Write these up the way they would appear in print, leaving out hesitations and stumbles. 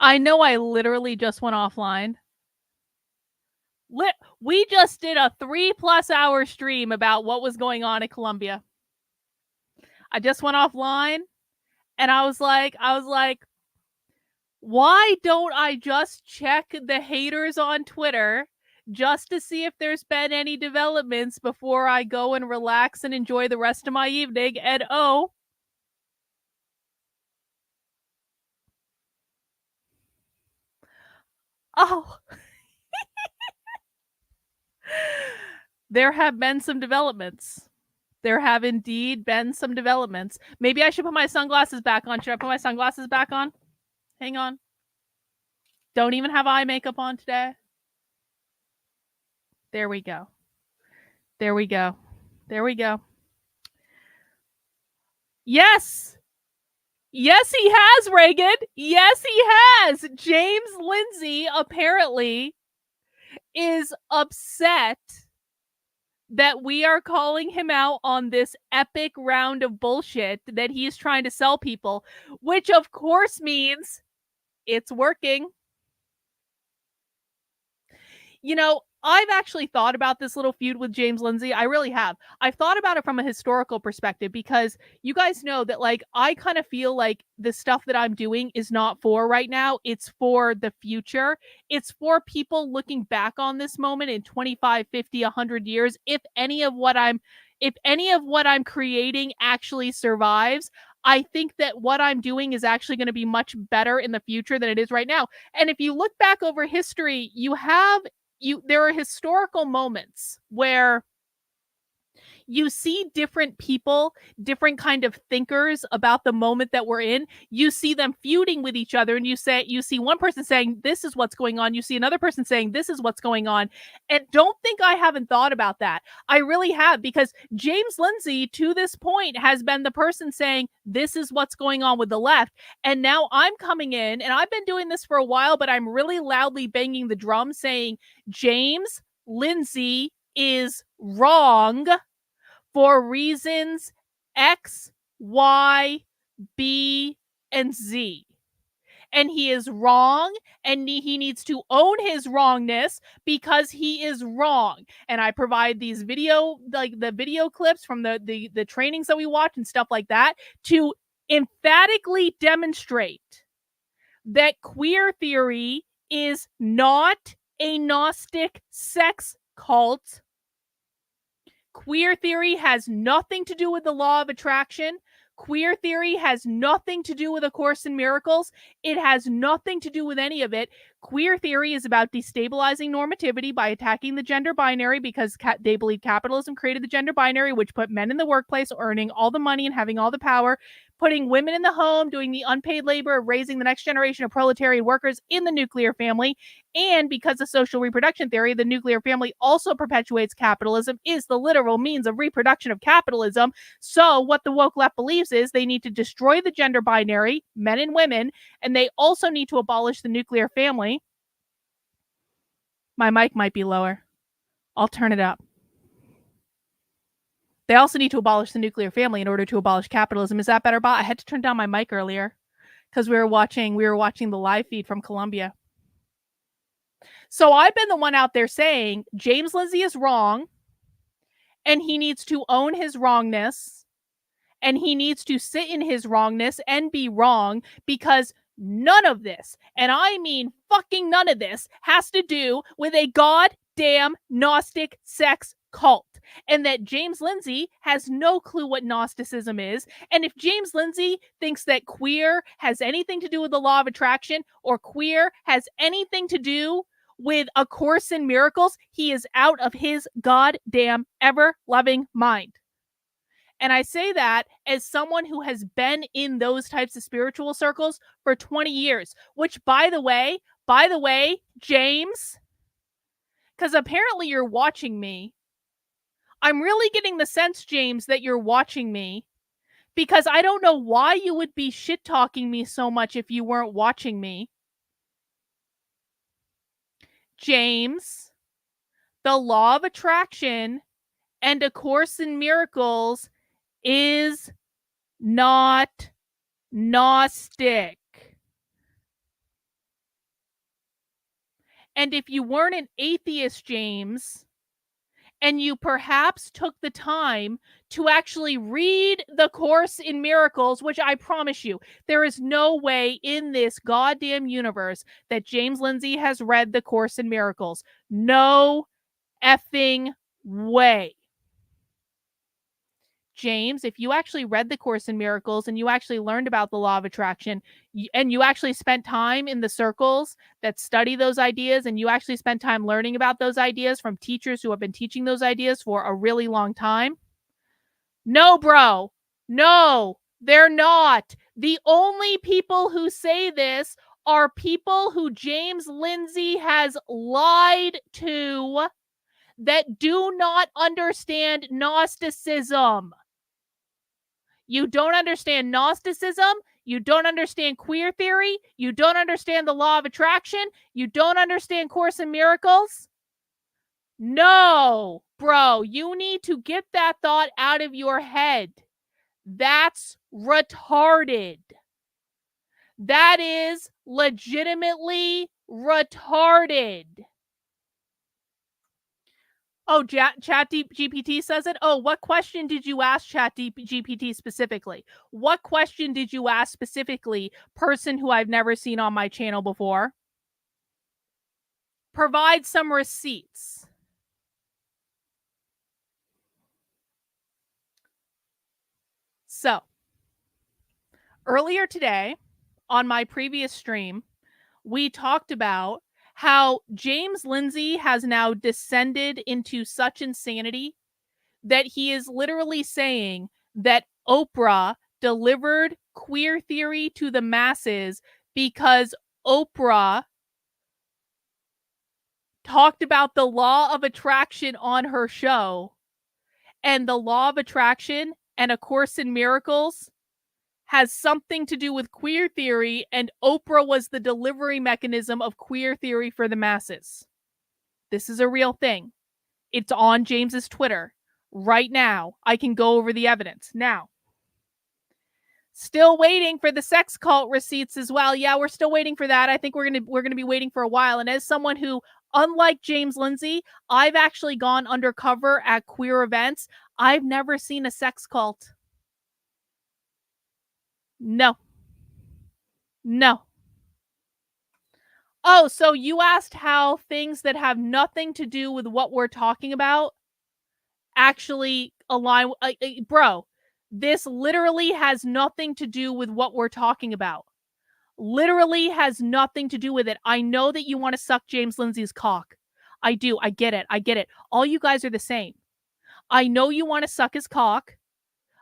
I know I literally just went offline. We just did a 3+ hour stream about what was going on in Colombia. I just went offline and I was like, why don't I just check the haters on Twitter just to see if there's been any developments before I go and relax and enjoy the rest of my evening? And oh, there have been some developments. There have indeed been some developments. Maybe I should put my sunglasses back on. Should I put my sunglasses back on? Hang on. Don't even have eye makeup on today. There we go. There we go. There we go. Yes. Yes, he has, Reagan. Yes, he has. James Lindsay apparently is upset that we are calling him out on this epic round of bullshit that he's trying to sell people, which of course means it's working. You know, I've actually thought about this little feud with James Lindsay. I really have. I've thought about it from a historical perspective because you guys know that, like, I kind of feel like the stuff that I'm doing is not for right now. It's for the future. It's for people looking back on this moment in 25, 50, 100 years. If any of what I'm creating actually survives, I think that what I'm doing is actually going to be much better in the future than it is right now. And if you look back over history, there are historical moments where you see different people, different kind of thinkers about the moment that we're in. You see them feuding with each other, and you see one person saying, this is what's going on. You see another person saying, this is what's going on. And don't think I haven't thought about that. I really have, because James Lindsay, to this point, has been the person saying, this is what's going on with the left. And now I'm coming in, and I've been doing this for a while, but I'm really loudly banging the drum saying, James Lindsay is wrong for reasons X, Y, B, and Z. And he is wrong, and he needs to own his wrongness because he is wrong. And I provide these video, like the video clips from the trainings that we watch and stuff like that, to emphatically demonstrate that queer theory is not a Gnostic sex cult. Queer theory has nothing to do with the law of attraction. Queer theory has nothing to do with A Course in Miracles. It has nothing to do with any of it. Queer theory is about destabilizing normativity by attacking the gender binary, because they believe capitalism created the gender binary, which put men in the workplace, earning all the money and having all the power, putting women in the home, doing the unpaid labor of raising the next generation of proletarian workers in the nuclear family. And because of social reproduction theory, the nuclear family also perpetuates capitalism, is the literal means of reproduction of capitalism. So what the woke left believes is they need to destroy the gender binary, men and women, and they also need to abolish the nuclear family. My mic might be lower. I'll turn it up. They also need to abolish the nuclear family in order to abolish capitalism. Is that better, Bob? I had to turn down my mic earlier because we were watching the live feed from Colombia. So I've been the one out there saying James Lindsay is wrong, and he needs to own his wrongness, and he needs to sit in his wrongness and be wrong, because none of this, and I mean fucking none of this, has to do with a goddamn Gnostic sex cult. And that James Lindsay has no clue what Gnosticism is. And if James Lindsay thinks that queer has anything to do with the law of attraction, or queer has anything to do with A Course in Miracles, he is out of his goddamn ever-loving mind. And I say that as someone who has been in those types of spiritual circles for 20 years, which, by the way, James, because apparently you're watching me. I'm really getting the sense, James, that you're watching me, because I don't know why you would be shit-talking me so much if you weren't watching me. James, the law of attraction and A Course in Miracles is not Gnostic. And if you weren't an atheist, James, and you perhaps took the time to actually read the Course in Miracles, which I promise you, there is no way in this goddamn universe that James Lindsay has read the Course in Miracles. No effing way. James, if you actually read the Course in Miracles and you actually learned about the law of attraction and you actually spent time in the circles that study those ideas and you actually spent time learning about those ideas from teachers who have been teaching those ideas for a really long time. No, bro. No, they're not. The only people who say this are people who James Lindsay has lied to that do not understand Gnosticism. You don't understand Gnosticism. You don't understand queer theory. You don't understand the law of attraction. You don't understand Course in Miracles. No, bro, you need to get that thought out of your head. That's retarded. That is legitimately retarded. Oh, ChatGPT says it? Oh, what question did you ask ChatGPT specifically? What question did you ask specifically, person who I've never seen on my channel before? Provide some receipts. So, earlier today, on my previous stream, we talked about how James Lindsay has now descended into such insanity that he is literally saying that Oprah delivered queer theory to the masses because Oprah talked about the law of attraction on her show, and the law of attraction and A Course in Miracles has something to do with queer theory, and Oprah was the delivery mechanism of queer theory for the masses. This is a real thing. It's on James's Twitter right now. I can go over the evidence. Now, still waiting for the sex cult receipts as well. Yeah, we're still waiting for that. I think we're gonna be waiting for a while. And as someone who, unlike James Lindsay, I've actually gone undercover at queer events. I've never seen a sex cult. No. No. Oh, so you asked how things that have nothing to do with what we're talking about actually align. Bro, this literally has nothing to do with what we're talking about. Literally has nothing to do with it. I know that you want to suck James Lindsay's cock. I do. I get it. I get it. All you guys are the same. I know you want to suck his cock.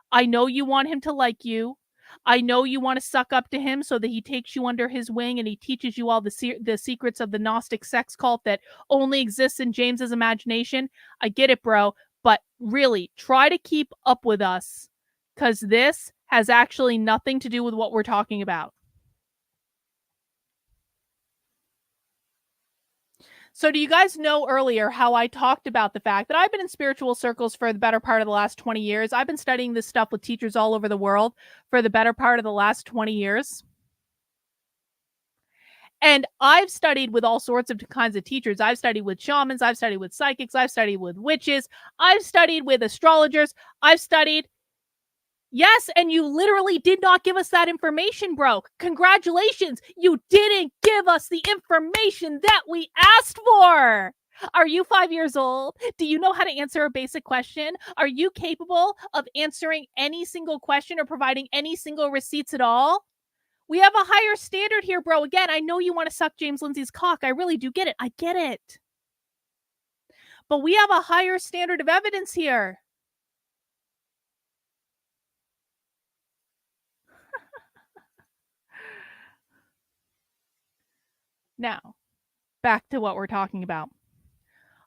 I know you want him to like you. I know you want to suck up to him so that he takes you under his wing and he teaches you all the secrets of the Gnostic sex cult that only exists in James's imagination. I get it, bro. But really, try to keep up with us because this has actually nothing to do with what we're talking about. So do you guys know earlier how I talked about the fact that I've been in spiritual circles for the better part of the last 20 years? I've been studying this stuff with teachers all over the world for the better part of the last 20 years. And I've studied with all sorts of kinds of teachers. I've studied with shamans. I've studied with psychics. I've studied with witches. I've studied with astrologers. I've studied... Yes, and you literally did not give us that information, bro. Congratulations. You didn't give us the information that we asked for. Are you 5 years old? Do you know how to answer a basic question? Are you capable of answering any single question or providing any single receipts at all? We have a higher standard here, bro. Again, I know you want to suck James Lindsay's cock. I really do get it. I get it. But we have a higher standard of evidence here. Now, back to what we're talking about.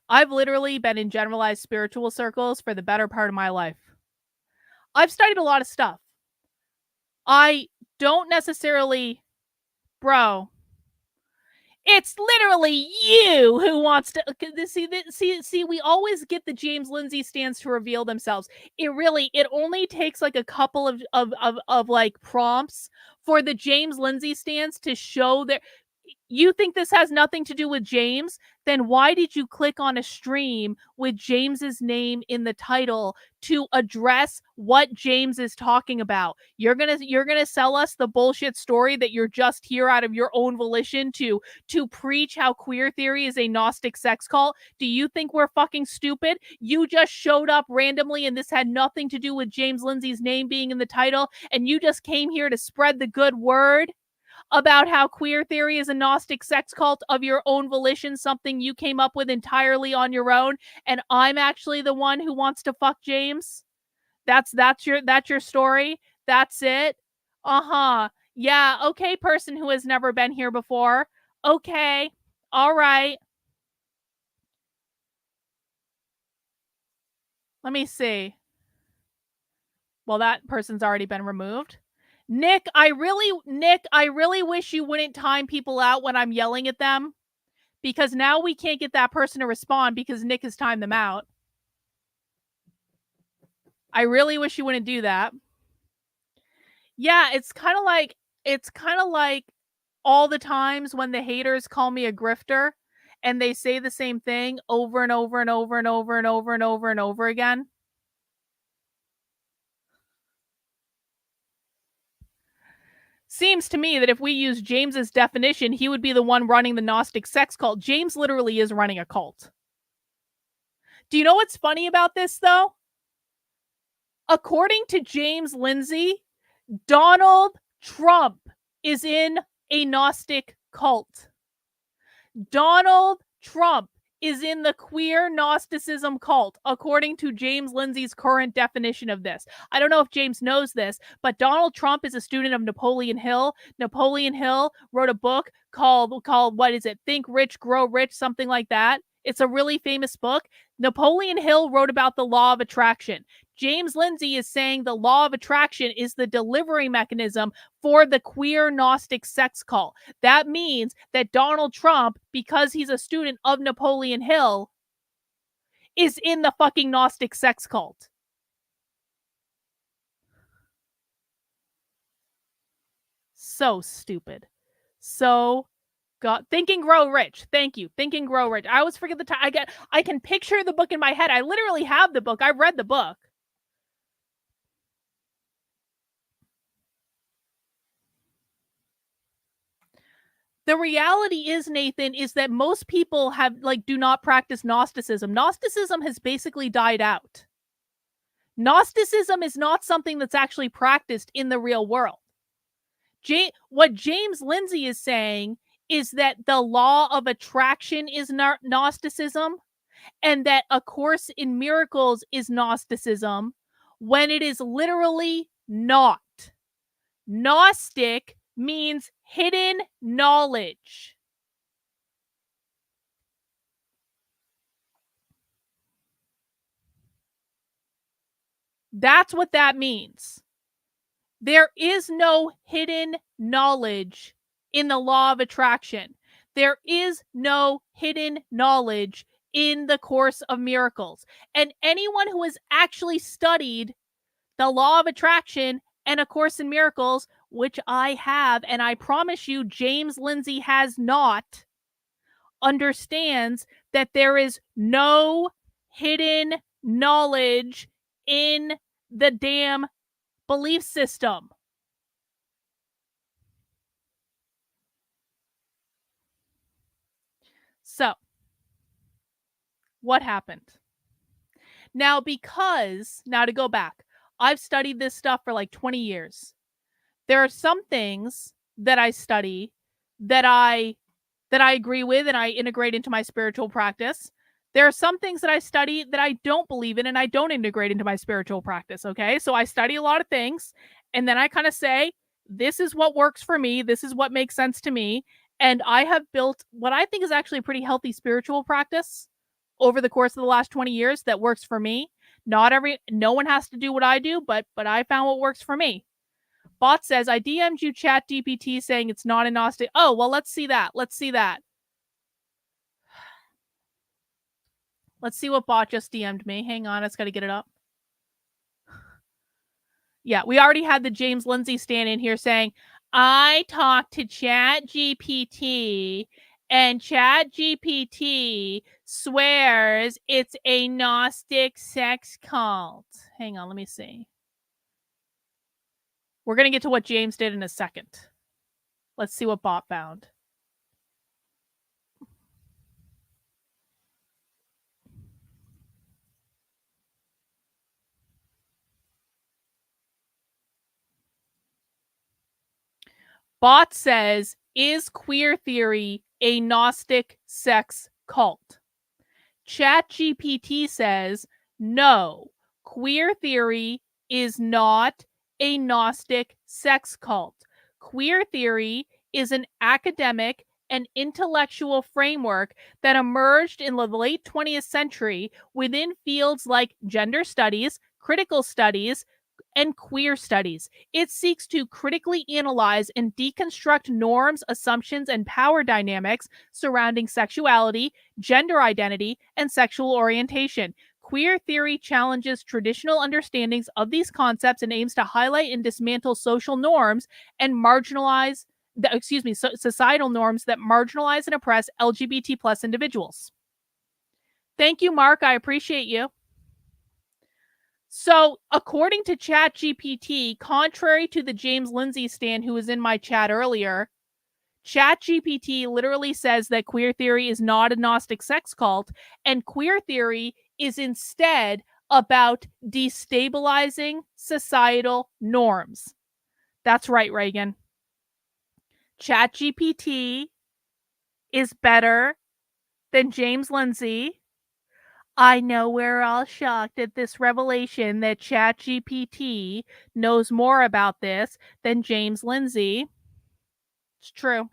I've literally been in generalized spiritual circles for the better part of my life. I've studied a lot of stuff. I don't necessarily... Bro, it's literally you who wants to see. We always get the James Lindsay stands to reveal themselves. It only takes like a couple of like prompts for the James Lindsay stands to show their... You think this has nothing to do with James? Then why did you click on a stream with James's name in the title to address what James is talking about? You're gonna sell us the bullshit story that you're just here out of your own volition to preach how queer theory is a Gnostic sex cult? Do you think we're fucking stupid? You just showed up randomly and this had nothing to do with James Lindsay's name being in the title, and you just came here to spread the good word about how queer theory is a Gnostic sex cult of your own volition, something you came up with entirely on your own, and I'm actually the one who wants to fuck James? That's your story? That's it? Uh-huh. Yeah, okay, person who has never been here before. Okay. All right. Let me see. Well, that person's already been removed. Nick, I really wish you wouldn't time people out when I'm yelling at them, because now we can't get that person to respond because Nick has timed them out. I really wish you wouldn't do that. Yeah, it's kind of like all the times when the haters call me a grifter and they say the same thing over and over and over and over and over and over and over again. Seems to me that if we use James's definition, he would be the one running the Gnostic sex cult. James literally is running a cult. Do you know what's funny about this, though? According to James Lindsay, Donald Trump is in a Gnostic cult. Donald Trump is in the queer Gnosticism cult, according to James Lindsay's current definition of this. I don't know if James knows this, but Donald Trump is a student of Napoleon Hill. Napoleon Hill wrote a book called what is it? Think Rich, Grow Rich, something like that. It's a really famous book. Napoleon Hill wrote about the law of attraction. James Lindsay is saying the law of attraction is the delivery mechanism for the queer Gnostic sex cult. That means that Donald Trump, because he's a student of Napoleon Hill, is in the fucking Gnostic sex cult. So stupid. So God, Think and Grow Rich. Thank you. Think and Grow Rich. I always forget the time. I can picture the book in my head. I literally have the book. I've read the book. The reality is, Nathan, is that most people do not practice Gnosticism. Gnosticism has basically died out. Gnosticism is not something that's actually practiced in the real world. What James Lindsay is saying is that the law of attraction is Gnosticism, and that A Course in Miracles is Gnosticism, when it is literally not. Gnostic means hidden knowledge. That's what that means. There is no hidden knowledge in the law of attraction. There is no hidden knowledge in the Course of Miracles. And anyone who has actually studied the law of attraction and A Course in Miracles, which I have, and I promise you, James Lindsay has not, understands that there is no hidden knowledge in the damn belief system. So, what happened? Now to go back, I've studied this stuff for like 20 years. There are some things that I study that I agree with and I integrate into my spiritual practice. There are some things that I study that I don't believe in and I don't integrate into my spiritual practice, okay? So I study a lot of things and then I kind of say, this is what works for me, this is what makes sense to me, and I have built what I think is actually a pretty healthy spiritual practice over the course of the last 20 years that works for me. No one has to do what I do, but I found what works for me. Bot says, I DM'd you Chat DPT saying it's not a Gnostic. Oh, well, let's see that. Let's see what bot just DM'd me. Hang on, it's got to get it up. Yeah, we already had the James Lindsay stand in here saying, I talked to ChatGPT, and ChatGPT swears it's a Gnostic sex cult. Hang on, let me see. We're going to get to what James did in a second. Let's see what Bot found. Bot says, is queer theory a Gnostic sex cult? ChatGPT says, no, queer theory is not a Gnostic sex cult. Queer theory is an academic and intellectual framework that emerged in the late 20th century within fields like gender studies, critical studies, and queer studies. It seeks to critically analyze and deconstruct norms, assumptions, and power dynamics surrounding sexuality, gender identity, and sexual orientation. Queer theory challenges traditional understandings of these concepts and aims to highlight and dismantle social norms and societal norms that marginalize and oppress LGBT plus individuals. Thank you, Mark. I appreciate you. So, according to ChatGPT, contrary to the James Lindsay stan who was in my chat earlier, ChatGPT literally says that queer theory is not a Gnostic sex cult, and queer theory is instead about destabilizing societal norms. That's right, Reagan. ChatGPT is better than James Lindsay. I know we're all shocked at this revelation that ChatGPT knows more about this than James Lindsay. It's true.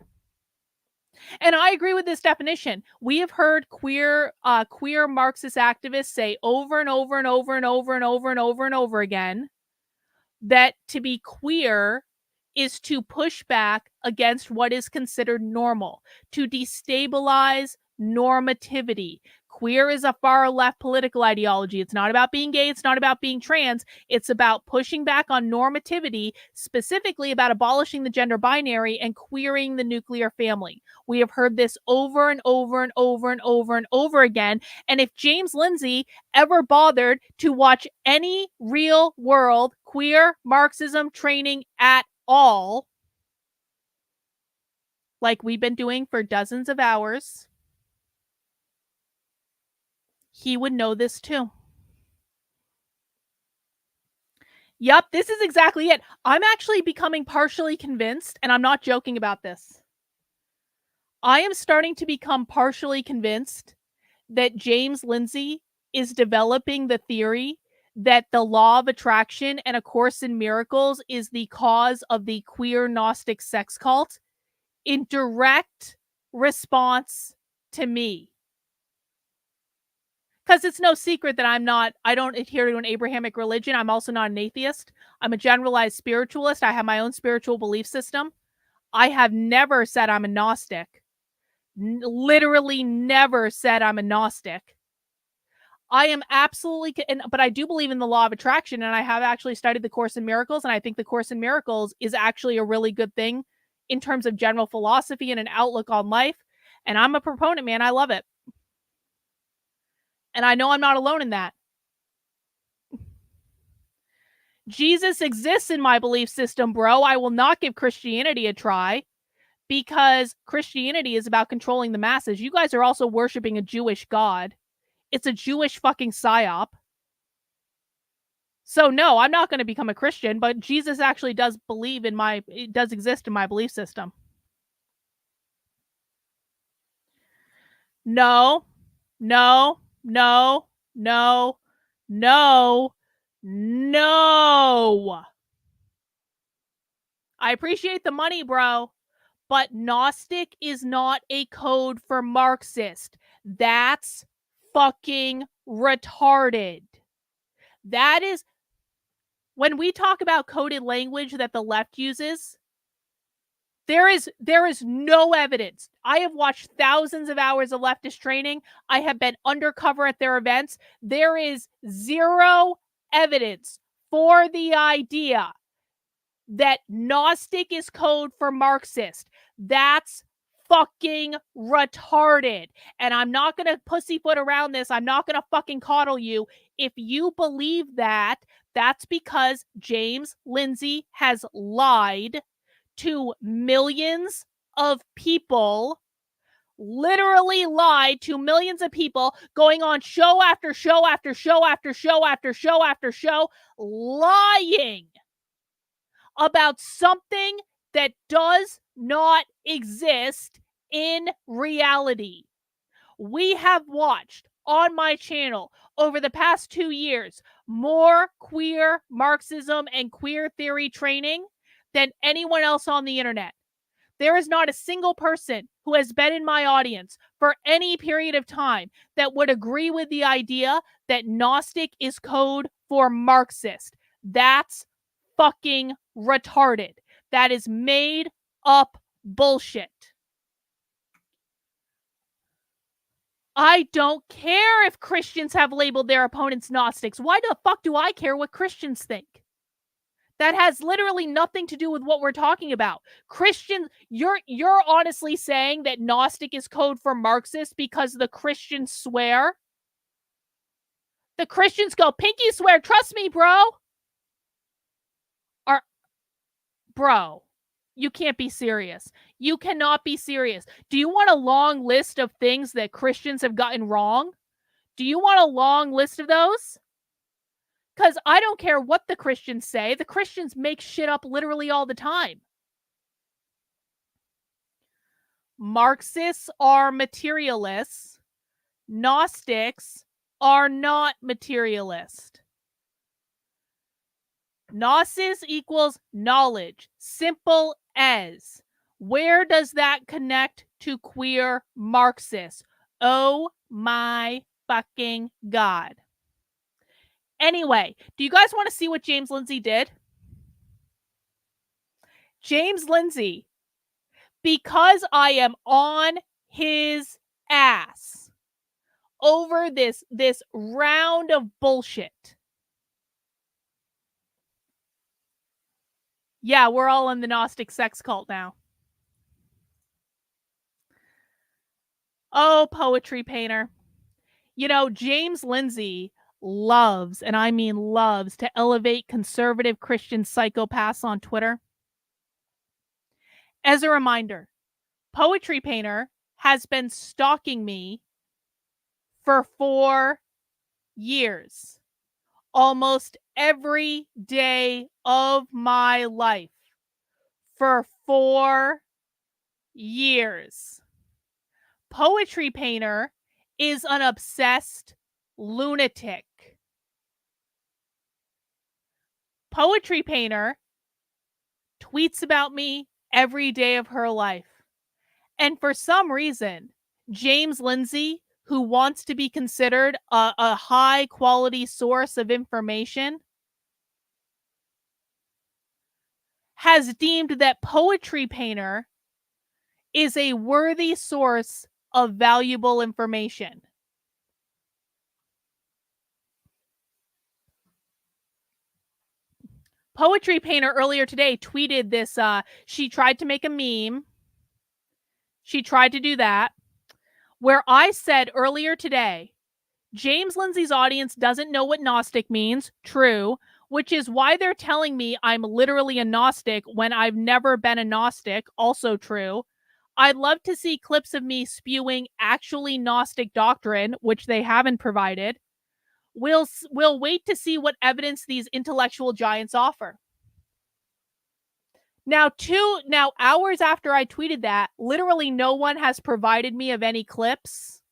And I agree with this definition. We have heard queer Marxist activists say over and over and over and over and over and over and over again that to be queer is to push back against what is considered normal, to destabilize normativity. Queer is a far left political ideology. It's not about being gay. It's not about being trans. It's about pushing back on normativity, specifically about abolishing the gender binary and queering the nuclear family. We have heard this over and over and over and over and over again. And if James Lindsay ever bothered to watch any real world queer Marxism training at all, like we've been doing for dozens of hours, he would know this too. Yep, this is exactly it. I'm actually becoming partially convinced, and I'm not joking about this. I am starting to become partially convinced that James Lindsay is developing the theory that the law of attraction and A Course in Miracles is the cause of the queer Gnostic sex cult in direct response to me. Because it's no secret that I don't adhere to an Abrahamic religion. I'm also not an atheist. I'm a generalized spiritualist. I have my own spiritual belief system. I have never said I'm a Gnostic. Literally never said I'm a Gnostic. I am absolutely, but I do believe in the law of attraction, and I have actually studied the Course in Miracles, and I think the Course in Miracles is actually a really good thing in terms of general philosophy and an outlook on life. And I'm a proponent, man. I love it. And I know I'm not alone in that. Jesus exists in my belief system, bro. I will not give Christianity a try because Christianity is about controlling the masses. You guys are also worshiping a Jewish God. It's a Jewish fucking psyop. So no, I'm not going to become a Christian, but Jesus actually does exist in my belief system. No, no, no, no, no, no. I appreciate the money, bro, but Gnostic is not a code for Marxist. That's fucking retarded. That is, when we talk about coded language that the left uses, there is no evidence. I have watched thousands of hours of leftist training. I have been undercover at their events. There is zero evidence for the idea that Gnostic is code for Marxist. That's fucking retarded. And I'm not going to pussyfoot around this. I'm not going to fucking coddle you. If you believe that, that's because James Lindsay has lied to millions of people, literally lied to millions of people, going on show after show after show after show after show after show, lying about something that does not exist in reality. We have watched on my channel over the past 2 years more queer Marxism and queer theory training than anyone else on the internet. There is not a single person who has been in my audience for any period of time that would agree with the idea that Gnostic is code for Marxist. That's fucking retarded. That is made up bullshit. I don't care if Christians have labeled their opponents Gnostics. Why the fuck do I care what Christians think? That has literally nothing to do with what we're talking about. Christians, you're honestly saying that Gnostic is code for Marxist because the Christians swear? The Christians go, pinky swear, trust me, bro. Bro, you can't be serious. You cannot be serious. Do you want a long list of things that Christians have gotten wrong? Do you want a long list of those? Because I don't care what the Christians say. The Christians make shit up literally all the time. Marxists are materialists. Gnostics are not materialist. Gnosis equals knowledge. Simple as. Where does that connect to queer Marxists? Oh my fucking God. Anyway, do you guys want to see what James Lindsay did? James Lindsay, because I am on his ass over this round of bullshit. Yeah, we're all in the Gnostic sex cult now. Oh, poetry painter. You know, James Lindsay loves, and I mean loves, to elevate conservative Christian psychopaths on Twitter. As a reminder, Poetry Painter has been stalking me for 4 years. Almost every day of my life. For 4 years. Poetry Painter is an obsessed lunatic. Poetry Painter tweets about me every day of her life. And for some reason, James Lindsay, who wants to be considered a high quality source of information, has deemed that Poetry Painter is a worthy source of valuable information. Poetry Painter earlier today tweeted this. She tried to make a meme. She tried to do that. Where I said earlier today, James Lindsay's audience doesn't know what Gnostic means. True. Which is why they're telling me I'm literally a Gnostic when I've never been a Gnostic. Also true. I'd love to see clips of me spewing actually Gnostic doctrine, which they haven't provided. We'll wait to see what evidence these intellectual giants offer. Now, hours after I tweeted that, literally no one has provided me of any clips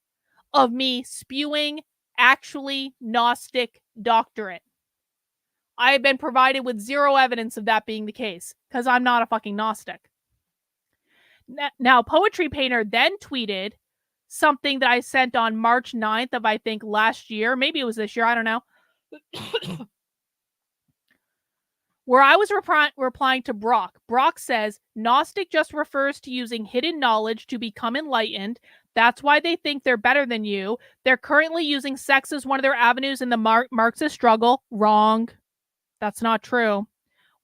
of me spewing actually Gnostic doctrine. I have been provided with zero evidence of that being the case, because I'm not a fucking Gnostic. Now, Poetry Painter then tweeted something that I sent on March 9th of, I think, last year. Maybe it was this year. I don't know. Where I was replying to Brock. Brock says, Gnostic just refers to using hidden knowledge to become enlightened. That's why they think they're better than you. They're currently using sex as one of their avenues in the Marxist struggle. Wrong. That's not true.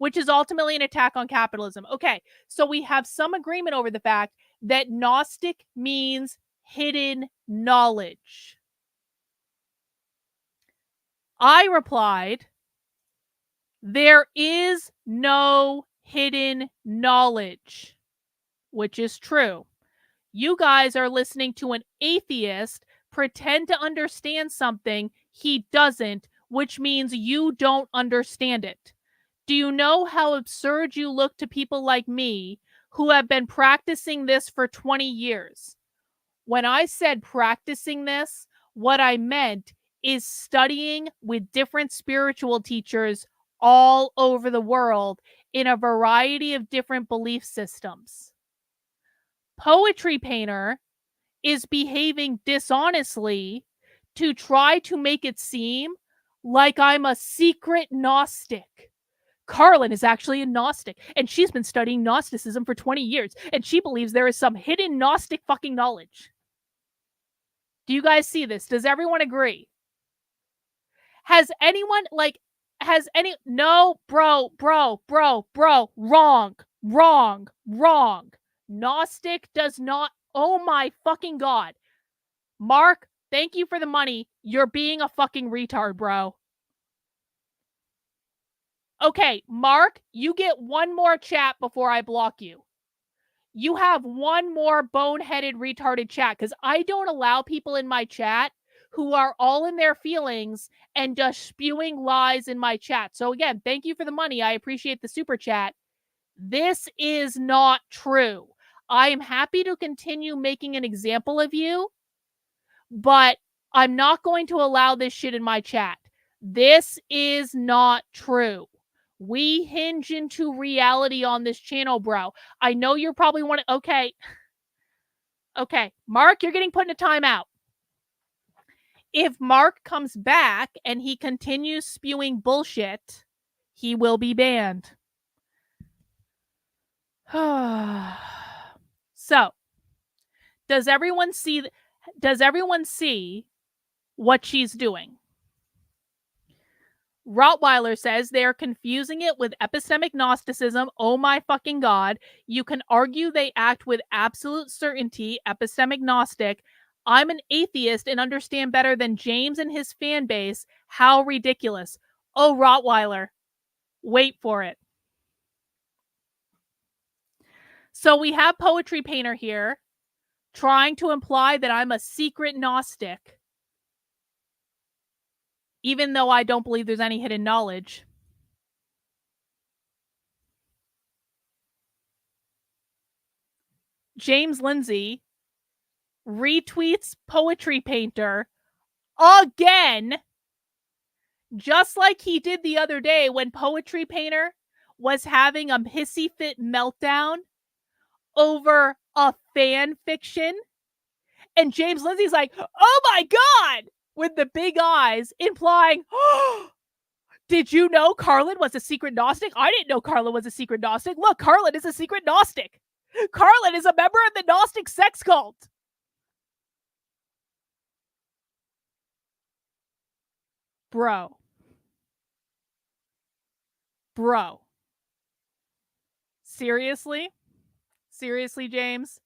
which is ultimately an attack on capitalism. Okay, so we have some agreement over the fact that Gnostic means hidden knowledge. I replied, there is no hidden knowledge, which is true. You guys are listening to an atheist pretend to understand something he doesn't, which means you don't understand it. Do you know how absurd you look to people like me who have been practicing this for 20 years? When I said practicing this, what I meant is studying with different spiritual teachers all over the world in a variety of different belief systems. Poetry Painter is behaving dishonestly to try to make it seem like I'm a secret Gnostic. Carlin is actually a Gnostic, and she's been studying Gnosticism for 20 years, and she believes there is some hidden Gnostic fucking knowledge. Do you guys see this? Does everyone agree? Has anyone, no, bro, wrong. Gnostic does not, oh my fucking God. Mark, thank you for the money. You're being a fucking retard, bro. Okay, Mark, you get one more chat before I block you. You have one more boneheaded, retarded chat, because I don't allow people in my chat who are all in their feelings and just spewing lies in my chat. So again, thank you for the money. I appreciate the super chat. This is not true. I am happy to continue making an example of you, but I'm not going to allow this shit in my chat. This is not true. We hinge into reality on this channel, bro. I know you're probably wanting, okay. Okay, Mark, you're getting put in a timeout. If Mark comes back and he continues spewing bullshit, he will be banned. So, does everyone see what she's doing? Rottweiler says they are confusing it with epistemic Gnosticism. Oh my fucking God. You can argue they act with absolute certainty, epistemic Gnostic. I'm an atheist and understand better than James and his fan base. How ridiculous. Oh, Rottweiler. Wait for it. So we have Poetry Painter here trying to imply that I'm a secret Gnostic, even though I don't believe there's any hidden knowledge. James Lindsay retweets Poetry Painter again, just like he did the other day when Poetry Painter was having a hissy fit meltdown over a fan fiction. And James Lindsay's like, oh my God, with the big eyes, implying, oh, did you know Carlin was a secret Gnostic? I didn't know Carlin was a secret Gnostic. Look, Carlin is a secret Gnostic. Carlin is a member of the Gnostic sex cult. Bro. Seriously? Seriously, James?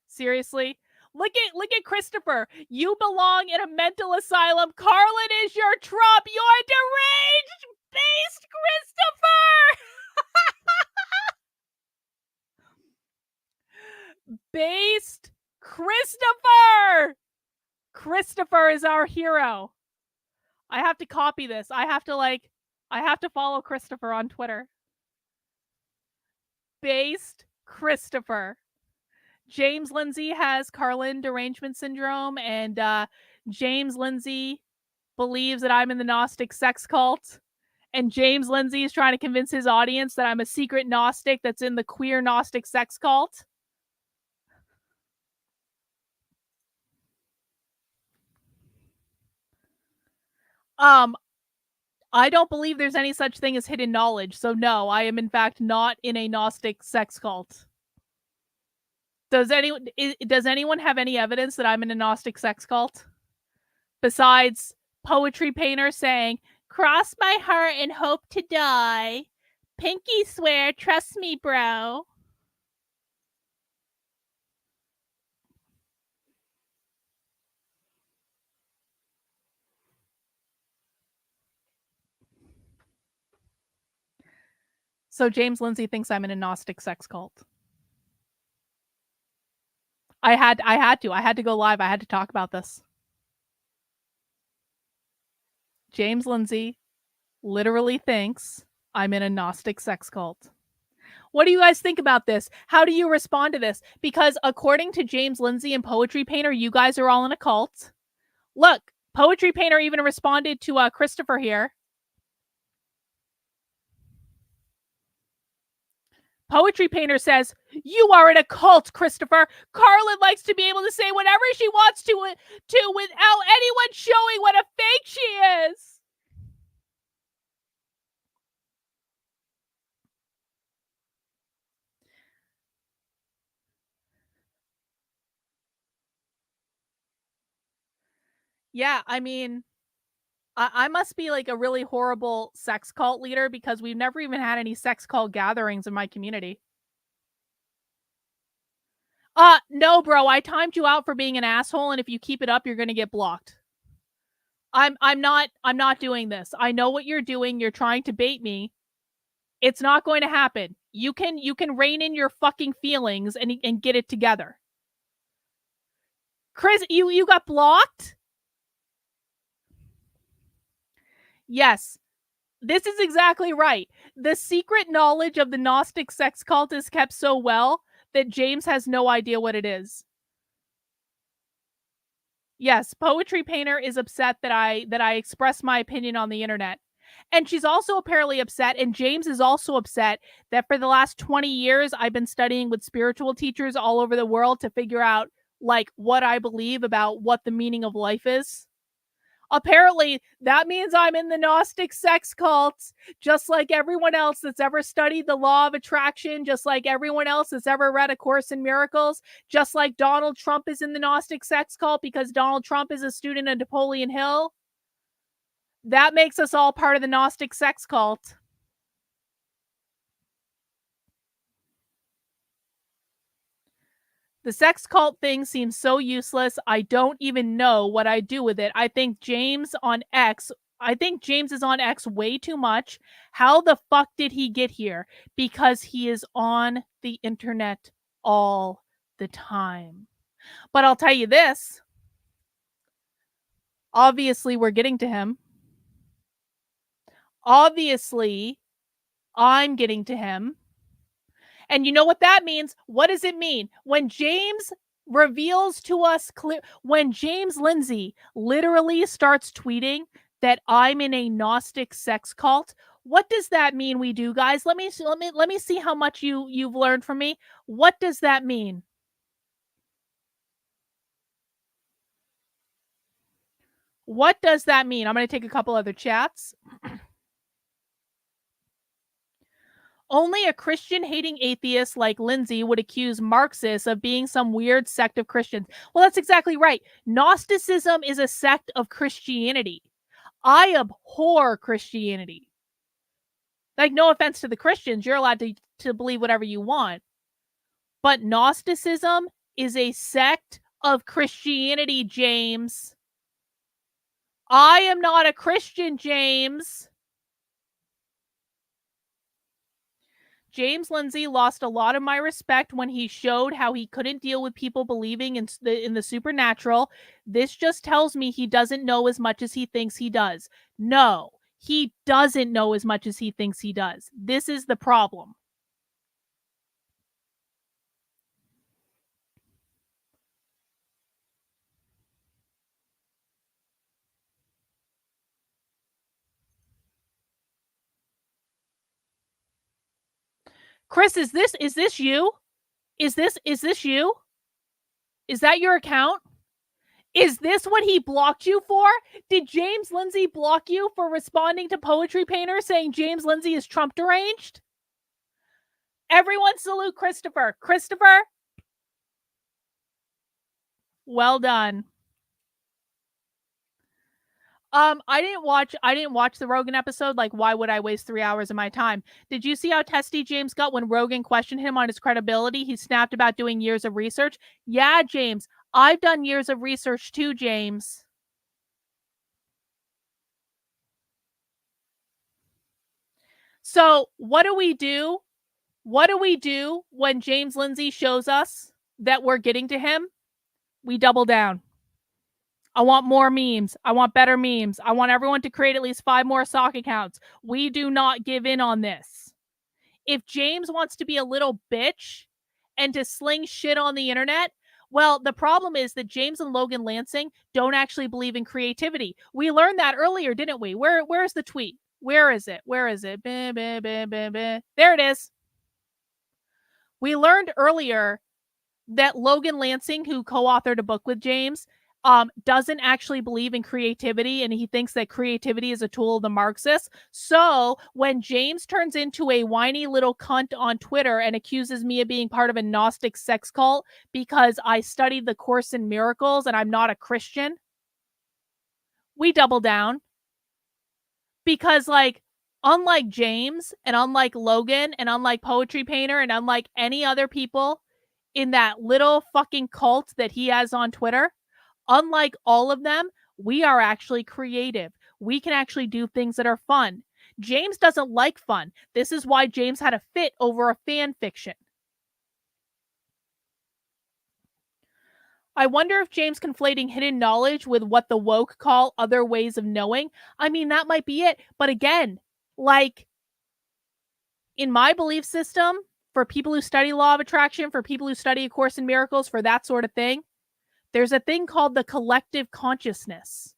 Seriously? Look at Christopher. You belong in a mental asylum. Carlin is your Trump. You're deranged, based Christopher. Based Christopher. Christopher is our hero. I have to copy this. I have to follow Christopher on Twitter. Based Christopher. James Lindsay has Carlin derangement syndrome, and James Lindsay believes that I'm in the Gnostic sex cult. And James Lindsay is trying to convince his audience that I'm a secret Gnostic that's in the queer Gnostic sex cult. I don't believe there's any such thing as hidden knowledge. So no, I am in fact not in a Gnostic sex cult. Does anyone have any evidence that I'm in a Gnostic sex cult? Besides Poetry Painter saying, cross my heart and hope to die. Pinky swear, trust me, bro. So James Lindsay thinks I'm in a Gnostic sex cult. I had to go live. I had to talk about this. James Lindsay literally thinks I'm in a Gnostic sex cult. What do you guys think about this? How do you respond to this? Because according to James Lindsay and Poetry Painter, you guys are all in a cult. Look, Poetry Painter even responded to Christopher here. Poetry Painter says, "You are in a cult, Christopher. Carlin likes to be able to say whatever she wants to without anyone showing what a fake she is." Yeah, I mean, I must be like a really horrible sex cult leader because we've never even had any sex cult gatherings in my community. No, bro, I timed you out for being an asshole, and if you keep it up, you're gonna get blocked. I'm not doing this. I know what you're doing. You're trying to bait me. It's not going to happen. You can rein in your fucking feelings and get it together. Chris, you got blocked? Yes. This is exactly right. The secret knowledge of the Gnostic sex cult is kept so well that James has no idea what it is. Yes, Poetry Painter is upset that I expressed my opinion on the internet. And she's also apparently upset, and James is also upset that for the last 20 years I've been studying with spiritual teachers all over the world to figure out like what I believe about what the meaning of life is. Apparently, that means I'm in the Gnostic sex cult, just like everyone else that's ever studied the law of attraction, just like everyone else that's ever read A Course in Miracles, just like Donald Trump is in the Gnostic sex cult because Donald Trump is a student of Napoleon Hill. That makes us all part of the Gnostic sex cult. The sex cult thing seems so useless. I don't even know what I do with it. I think James is on X way too much. How the fuck did he get here? Because he is on the internet all the time. But I'll tell you this. Obviously, we're getting to him. Obviously, I'm getting to him. And you know what that means? What does it mean? When James reveals to us when James Lindsay literally starts tweeting that I'm in a Gnostic sex cult, what does that mean we do, guys? Let me see how much you've learned from me. What does that mean? What does that mean? I'm going to take a couple other chats. Only a Christian hating atheist like Lindsay would accuse Marxists of being some weird sect of Christians. Well, that's exactly right. Gnosticism is a sect of Christianity. I abhor Christianity. Like, no offense to the Christians, you're allowed to believe whatever you want. But Gnosticism is a sect of Christianity, James. I am not a Christian, James. James Lindsay lost a lot of my respect when he showed how he couldn't deal with people believing in the supernatural. This just tells me he doesn't know as much as he thinks he does. No, he doesn't know as much as he thinks he does. This is the problem. Chris, is this you? Is this you? Is that your account? Is this what he blocked you for? Did James Lindsay block you for responding to Poetry Painter saying James Lindsay is Trump deranged? Everyone salute Christopher. Christopher, well done. I didn't watch the Rogan episode. Like, why would I waste 3 hours of my time? Did you see how testy James got when Rogan questioned him on his credibility? He snapped about doing years of research. Yeah, James, I've done years of research too, James. So what do we do? What do we do when James Lindsay shows us that we're getting to him? We double down. I want more memes. I want better memes. I want everyone to create at least 5 more sock accounts. We do not give in on this. If James wants to be a little bitch and to sling shit on the internet, well, the problem is that James and Logan Lansing don't actually believe in creativity. We learned that earlier, didn't we? Where's the tweet? Where is it? Where is it? Bah, bah, bah, bah, bah. There it is. We learned earlier that Logan Lansing, who co-authored a book with James, doesn't actually believe in creativity, and he thinks that creativity is a tool of the Marxists. So when James turns into a whiny little cunt on Twitter and accuses me of being part of a Gnostic sex cult because I studied the Course in Miracles and I'm not a Christian, we double down. Because, like, unlike James and unlike Logan and unlike Poetry Painter and unlike any other people in that little fucking cult that he has on Twitter, unlike all of them, we are actually creative. We can actually do things that are fun. James doesn't like fun. This is why James had a fit over a fan fiction. I wonder if James conflating hidden knowledge with what the woke call other ways of knowing. I mean, that might be it. But again, like, in my belief system, for people who study law of attraction, for people who study A Course in Miracles, for that sort of thing, there's a thing called the collective consciousness.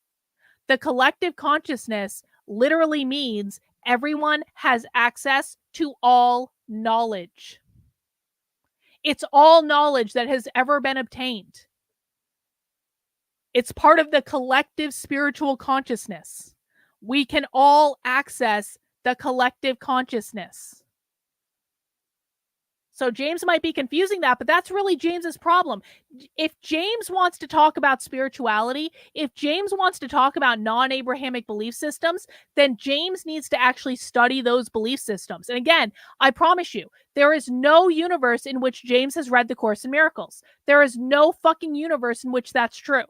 The collective consciousness literally means everyone has access to all knowledge. It's all knowledge that has ever been obtained. It's part of the collective spiritual consciousness. We can all access the collective consciousness. So James might be confusing that, but that's really James's problem. If James wants to talk about spirituality, if James wants to talk about non-Abrahamic belief systems, then James needs to actually study those belief systems. And again, I promise you, there is no universe in which James has read The Course in Miracles. There is no fucking universe in which that's true.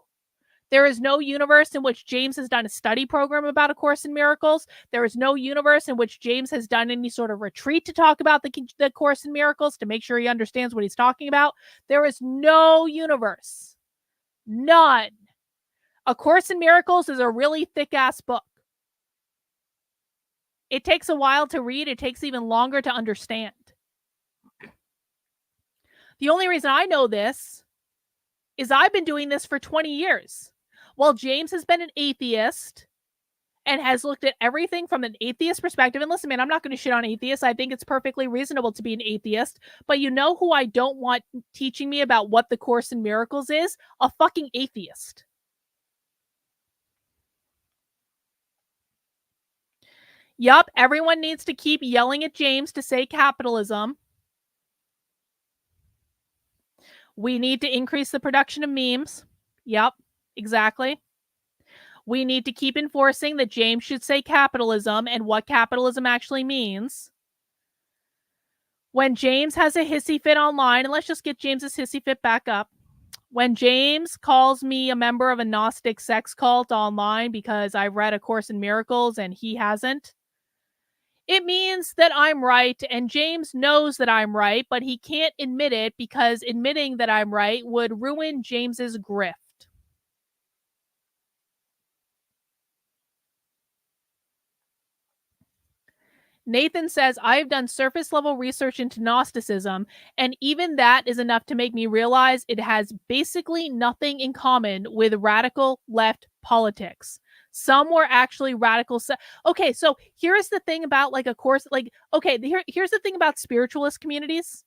There is no universe in which James has done a study program about A Course in Miracles. There is no universe in which James has done any sort of retreat to talk about the Course in Miracles to make sure he understands what he's talking about. There is no universe. None. A Course in Miracles is a really thick-ass book. It takes a while to read. It takes even longer to understand. The only reason I know this is I've been doing this for 20 years. While James has been an atheist and has looked at everything from an atheist perspective, and listen, man, I'm not going to shit on atheists. I think it's perfectly reasonable to be an atheist. But you know who I don't want teaching me about what the Course in Miracles is? A fucking atheist. Yup, everyone needs to keep yelling at James to say capitalism. We need to increase the production of memes. Yup. Exactly. We need to keep enforcing that James should say capitalism and what capitalism actually means. When James has a hissy fit online, and let's just get James's hissy fit back up. When James calls me a member of a Gnostic sex cult online because I've read A Course in Miracles and he hasn't, it means that I'm right, and James knows that I'm right, but he can't admit it because admitting that I'm right would ruin James's grift. Nathan says, I've done surface level research into Gnosticism, and even that is enough to make me realize it has basically nothing in common with radical left politics. Some were actually radical. Okay, so here's the thing about like A Course, like, okay, here's the thing about spiritualist communities.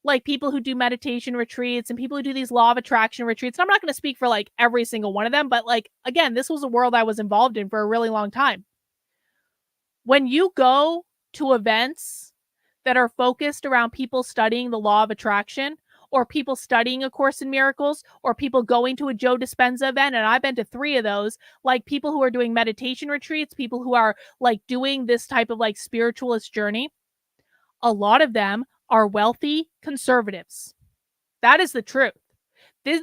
Like people who do meditation retreats and people who do these law of attraction retreats. And I'm not going to speak for like every single one of them, but like, again, this was a world I was involved in for a really long time. When you go to events that are focused around people studying the law of attraction, or people studying A Course in Miracles, or people going to a Joe Dispenza event, and I've been to 3 of those, like people who are doing meditation retreats, people who are like doing this type of like spiritualist journey, a lot of them are wealthy conservatives. That is the truth.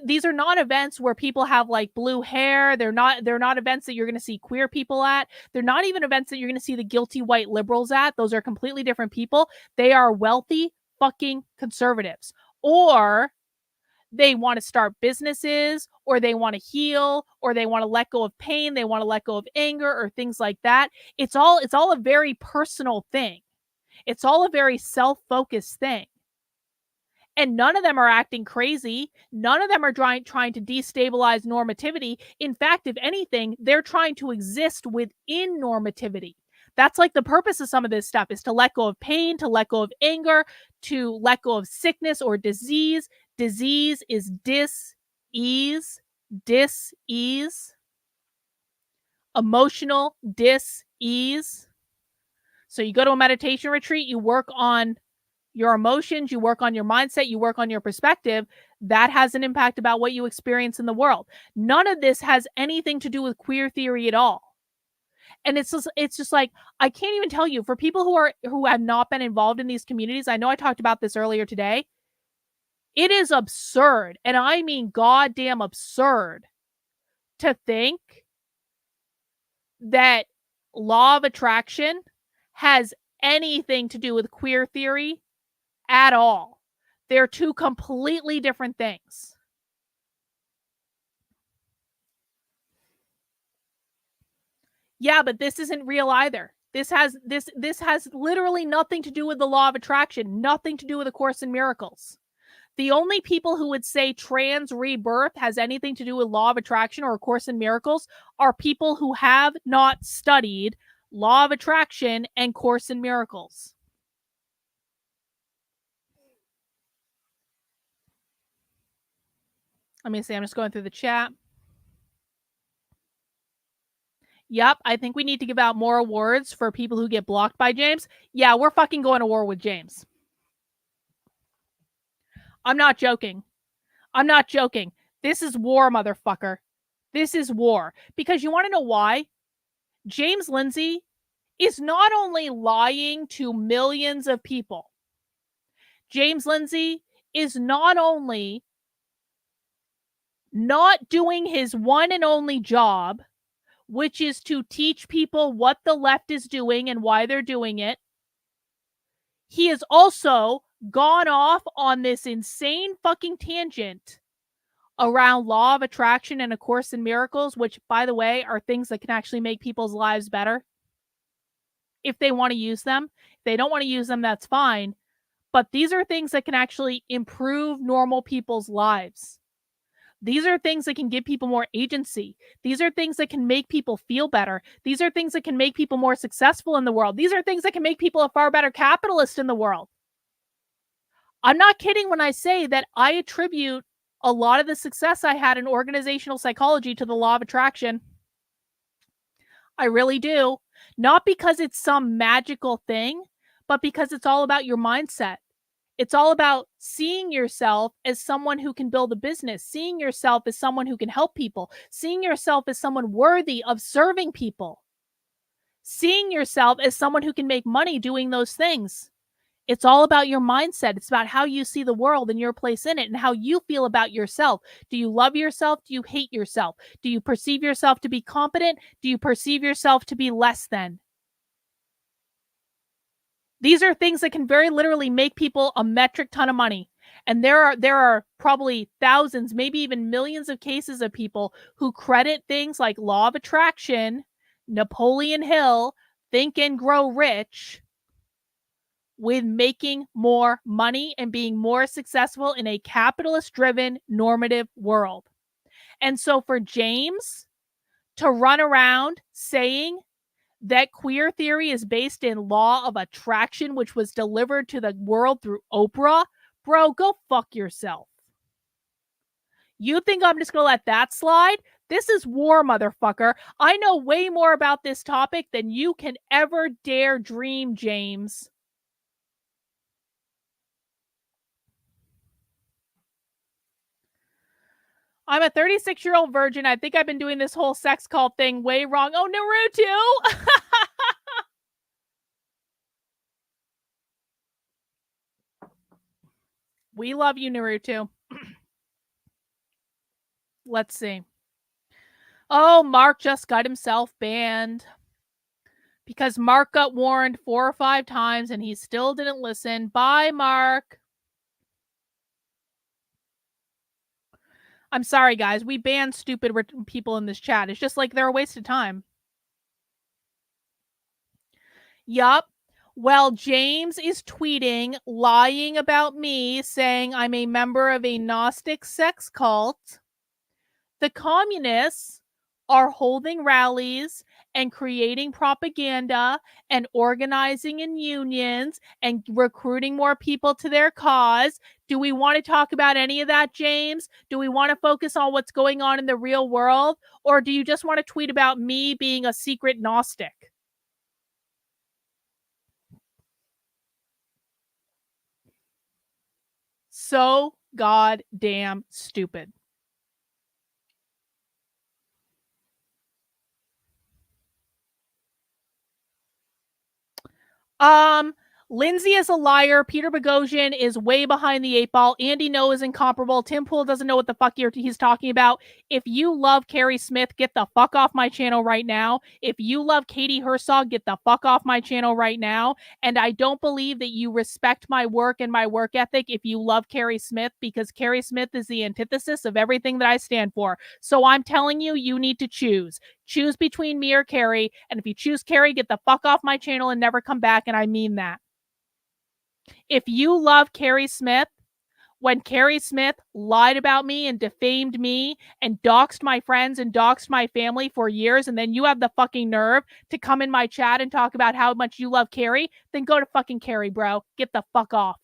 These are not events where people have like blue hair. They're not events that you're going to see queer people at. They're not even events that you're going to see the guilty white liberals at. Those are completely different people. They are wealthy fucking conservatives. Or they want to start businesses, or they want to heal, or they want to let go of pain, they want to let go of anger, or things like that. It's all a very personal thing. It's all a very self-focused thing. And none of them are acting crazy. None of them are trying to destabilize normativity. In fact, if anything, they're trying to exist within normativity. That's like the purpose of some of this stuff, is to let go of pain, to let go of anger, to let go of sickness or disease. Disease is dis-ease. Dis-ease. Emotional dis-ease. So you go to a meditation retreat, you work on your emotions, you work on your mindset, you work on your perspective. That has an impact about what you experience in the world. None of this has anything to do with queer theory at all. And it's just like, I can't even tell you, for people who have not been involved in these communities, I know I talked about this earlier today. It is absurd, and I mean goddamn absurd, to think that law of attraction has anything to do with queer theory at all. They're two completely different things. Yeah, but this isn't real either. This has literally nothing to do with the law of attraction, nothing to do with A Course in Miracles. The only people who would say trans rebirth has anything to do with law of attraction or A Course in Miracles are people who have not studied law of attraction and Course in Miracles. Let me see. I'm just going through the chat. Yep, I think we need to give out more awards for people who get blocked by James. Yeah, we're fucking going to war with James. I'm not joking. I'm not joking. This is war, motherfucker. This is war. Because you want to know why? James Lindsay is not only lying to millions of people. James Lindsay is not only not doing his one and only job, which is to teach people what the left is doing and why they're doing it. He has also gone off on this insane fucking tangent around law of attraction and A Course in Miracles, which, by the way, are things that can actually make people's lives better if they want to use them. If they don't want to use them, that's fine. But these are things that can actually improve normal people's lives. These are things that can give people more agency. These are things that can make people feel better. These are things that can make people more successful in the world. These are things that can make people a far better capitalist in the world. I'm not kidding when I say that I attribute a lot of the success I had in organizational psychology to the law of attraction. I really do. Not because it's some magical thing, but because it's all about your mindset. It's all about seeing yourself as someone who can build a business, seeing yourself as someone who can help people, seeing yourself as someone worthy of serving people, seeing yourself as someone who can make money doing those things. It's all about your mindset. It's about how you see the world and your place in it and how you feel about yourself. Do you love yourself? Do you hate yourself? Do you perceive yourself to be competent? Do you perceive yourself to be less than? These are things that can very literally make people a metric ton of money. And there are probably thousands, maybe even millions of cases of people who credit things like law of attraction, Napoleon Hill, Think and Grow Rich, with making more money and being more successful in a capitalist-driven normative world. And so for James to run around saying that queer theory is based in law of attraction, which was delivered to the world through Oprah, bro, go fuck yourself. You think I'm just going to let that slide? This is war, motherfucker. I know way more about this topic than you can ever dare dream, James. I'm a 36-year-old virgin. I think I've been doing this whole sex cult thing way wrong. Oh, Naruto! We love you, Naruto. Let's see. Oh, Mark just got himself banned. Because Mark got warned 4 or 5 times and he still didn't listen. Bye, Mark. I'm sorry, guys. We ban stupid people in this chat. It's just like they're a waste of time. Yup. Well, James is tweeting, lying about me, saying I'm a member of a Gnostic sex cult. The communists are holding rallies and creating propaganda and organizing in unions and recruiting more people to their cause. Do we want to talk about any of that, James? Do we want to focus on what's going on in the real world? Or do you just want to tweet about me being a secret Gnostic? So goddamn stupid. Lindsay is a liar. Peter Boghossian is way behind the 8 ball. Andy No is incomparable. Tim Pool doesn't know what the fuck he's talking about. If you love Carrie Smith, get the fuck off my channel right now. If you love Katie Herzog, get the fuck off my channel right now. And I don't believe that you respect my work and my work ethic if you love Carrie Smith, because Carrie Smith is the antithesis of everything that I stand for. So I'm telling you, you need to choose. Choose between me or Carrie. And if you choose Carrie, get the fuck off my channel and never come back. And I mean that. If you love Carrie Smith, when Carrie Smith lied about me and defamed me and doxed my friends and doxed my family for years, and then you have the fucking nerve to come in my chat and talk about how much you love Carrie, then go to fucking Carrie, bro. Get the fuck off.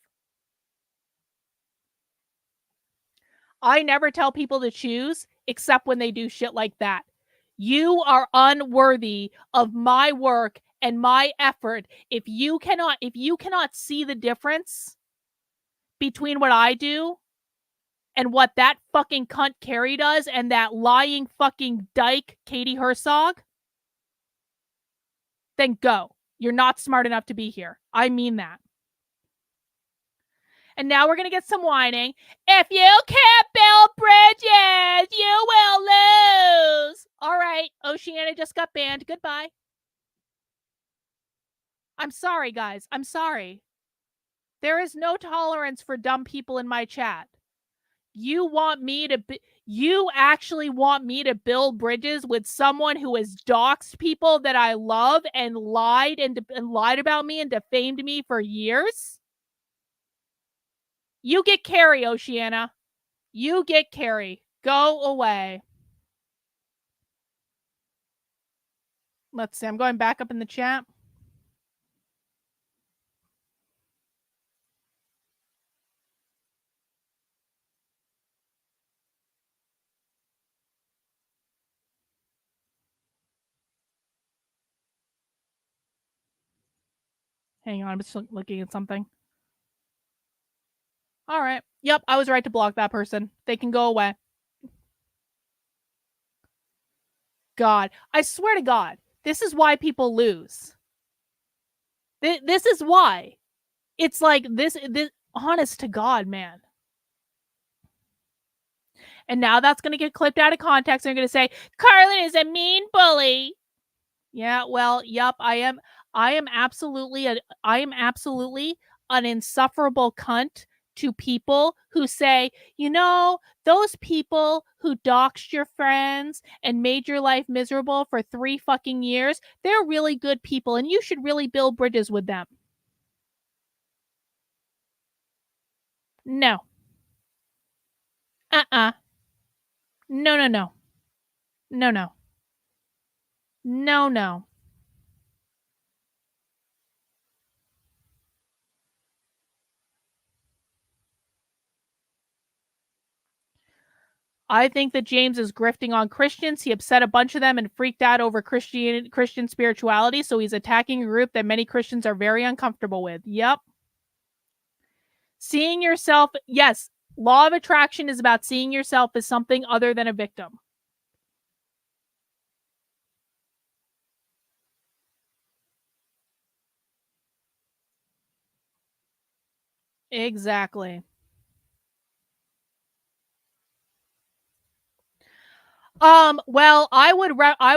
I never tell people to choose except when they do shit like that. You are unworthy of my work and my effort if you cannot see the difference between what I do and what that fucking cunt Carrie does and that lying fucking dyke Katie Herzog, then go. You're not smart enough to be here. I mean that. And now we're going to get some whining. If you can't build bridges, you will lose. All right, Oceana just got banned. Goodbye. I'm sorry, guys. I'm sorry. There is no tolerance for dumb people in my chat. You actually want me to build bridges with someone who has doxed people that I love and lied about me and defamed me for years? You get Carrie, Oceana. You get Carrie. Go away. Let's see. I'm going back up in the chat. Hang on. I'm just looking at something. All right. Yep, I was right to block that person. They can go away. God, I swear to God, this is why people lose. This is why. It's like this, honest to God, man. And now that's going to get clipped out of context. They're going to say, Carlin is a mean bully. Yeah, well, yep, I am absolutely an insufferable cunt to people who say, you know, those people who doxed your friends and made your life miserable for 3 fucking years, they're really good people and you should really build bridges with them. No. No. No. I think that James is grifting on Christians. He upset a bunch of them and freaked out over Christian spirituality, so he's attacking a group that many Christians are very uncomfortable with. Yep. Seeing yourself, yes, Law of attraction is about seeing yourself as something other than a victim. Exactly. Well, I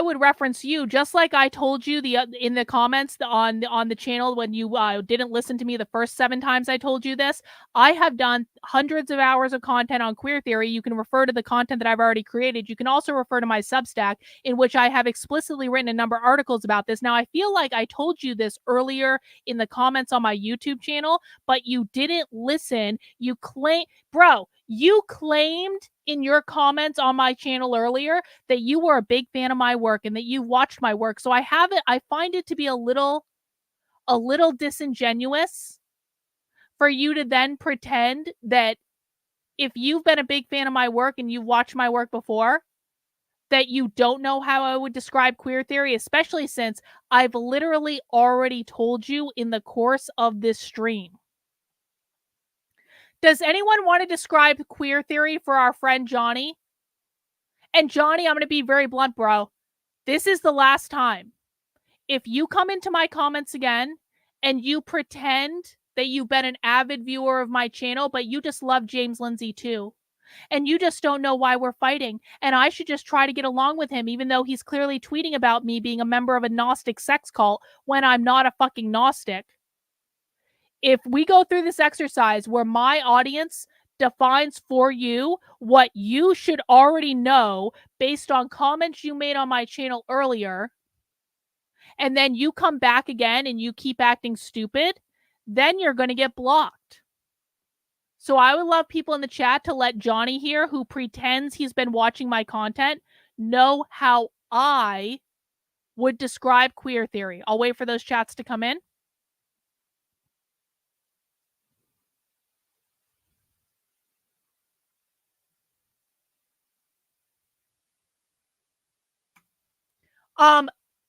would reference you just like I told you in the comments on the channel when you didn't listen to me the first 7 times I told you this. I have done hundreds of hours of content on queer theory. You can refer to the content that I've already created. You can also refer to my Substack, in which I have explicitly written a number of articles about this. Now, I feel like I told you this earlier in the comments on my YouTube channel, but you didn't listen. Bro, you claimed in your comments on my channel earlier that you were a big fan of my work and that you watched my work. So I find it to be a little disingenuous for you to then pretend that if you've been a big fan of my work and you've watched my work before, that you don't know how I would describe queer theory, especially since I've literally already told you in the course of this stream. Does anyone want to describe queer theory for our friend Johnny? And Johnny, I'm going to be very blunt, bro. This is the last time. If you come into my comments again and you pretend that you've been an avid viewer of my channel, but you just love James Lindsay too, and you just don't know why we're fighting, and I should just try to get along with him, even though he's clearly tweeting about me being a member of a Gnostic sex cult when I'm not a fucking Gnostic. If we go through this exercise where my audience defines for you what you should already know based on comments you made on my channel earlier, and then you come back again and you keep acting stupid, then you're going to get blocked. So I would love people in the chat to let Johnny here, who pretends he's been watching my content, know how I would describe queer theory. I'll wait for those chats to come in.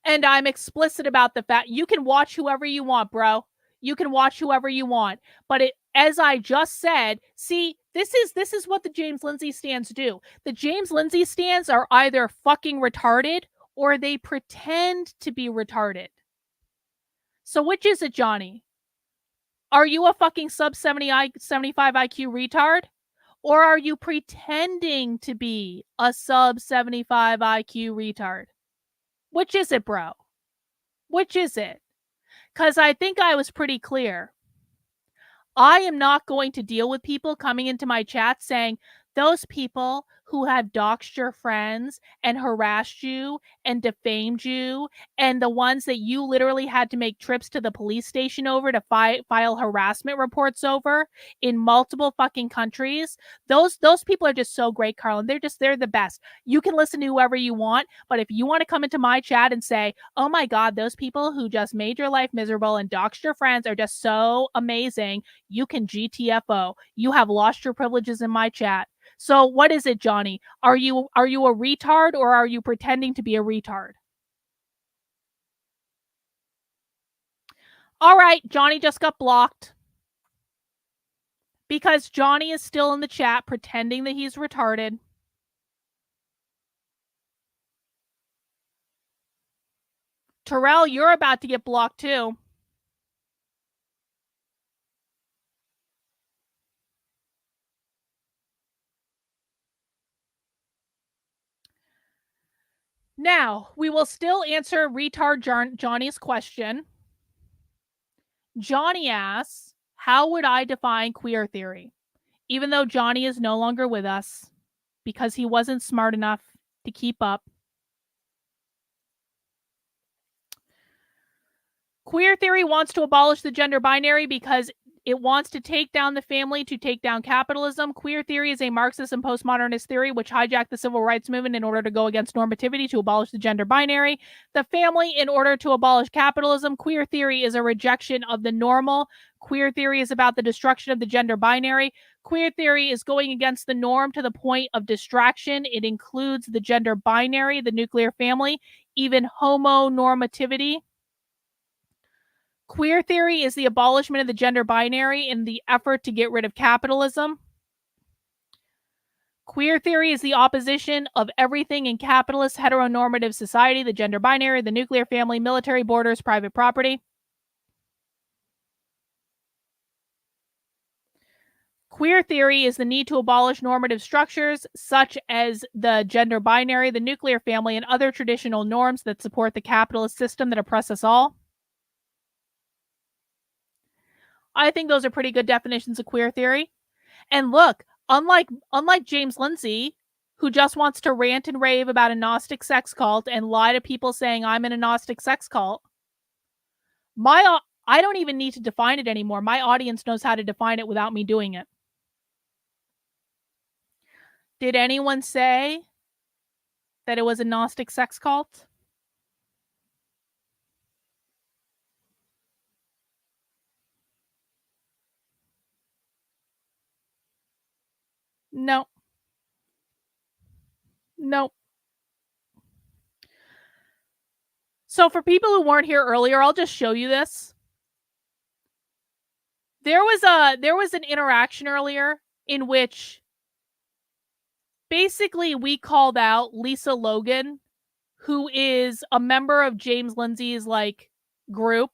And I'm explicit about the fact you can watch whoever you want, bro. You can watch whoever you want. But as I just said, see, this is what the James Lindsay stands do. The James Lindsay stands are either fucking retarded or they pretend to be retarded. So which is it, Johnny? Are you a fucking sub 75 IQ retard? Or are you pretending to be a sub 75 IQ retard? Which is it, bro? Which is it? Because I think I was pretty clear. I am not going to deal with people coming into my chat saying, those people who have doxed your friends and harassed you and defamed you, and the ones that you literally had to make trips to the police station over to file harassment reports over in multiple fucking countries. Those people are just so great, Carlin. They're the best. You can listen to whoever you want, but if you want to come into my chat and say, oh my God, those people who just made your life miserable and doxed your friends are just so amazing, you can GTFO. You have lost your privileges in my chat. So what is it, Johnny? Are you a retard or are you pretending to be a retard? All right, Johnny just got blocked because Johnny is still in the chat pretending that he's retarded. Terrell, you're about to get blocked too. Now, we will still answer retard Johnny's question. Johnny asks, how would I define queer theory? Even though Johnny is no longer with us because he wasn't smart enough to keep up. Queer theory wants to abolish the gender binary because it wants to take down the family to take down capitalism. Queer theory is a Marxist and postmodernist theory which hijacked the civil rights movement in order to go against normativity to abolish the gender binary. The family in order to abolish capitalism. Queer theory is a rejection of the normal. Queer theory is about the destruction of the gender binary. Queer theory is going against the norm to the point of distraction. It includes the gender binary, the nuclear family, even homonormativity. Queer theory is the abolishment of the gender binary in the effort to get rid of capitalism. Queer theory is the opposition of everything in capitalist heteronormative society, the gender binary, the nuclear family, military borders, private property. Queer theory is the need to abolish normative structures such as the gender binary, the nuclear family, and other traditional norms that support the capitalist system that oppress us all. I think those are pretty good definitions of queer theory. And look, unlike James Lindsay, who just wants to rant and rave about a Gnostic sex cult and lie to people saying I'm in a Gnostic sex cult, I don't even need to define it anymore. My audience knows how to define it without me doing it. Did anyone say that it was a Gnostic sex cult? No. No. So for people who weren't here earlier, I'll just show you this. There was an interaction earlier in which basically we called out Lisa Logan, who is a member of James Lindsay's like group.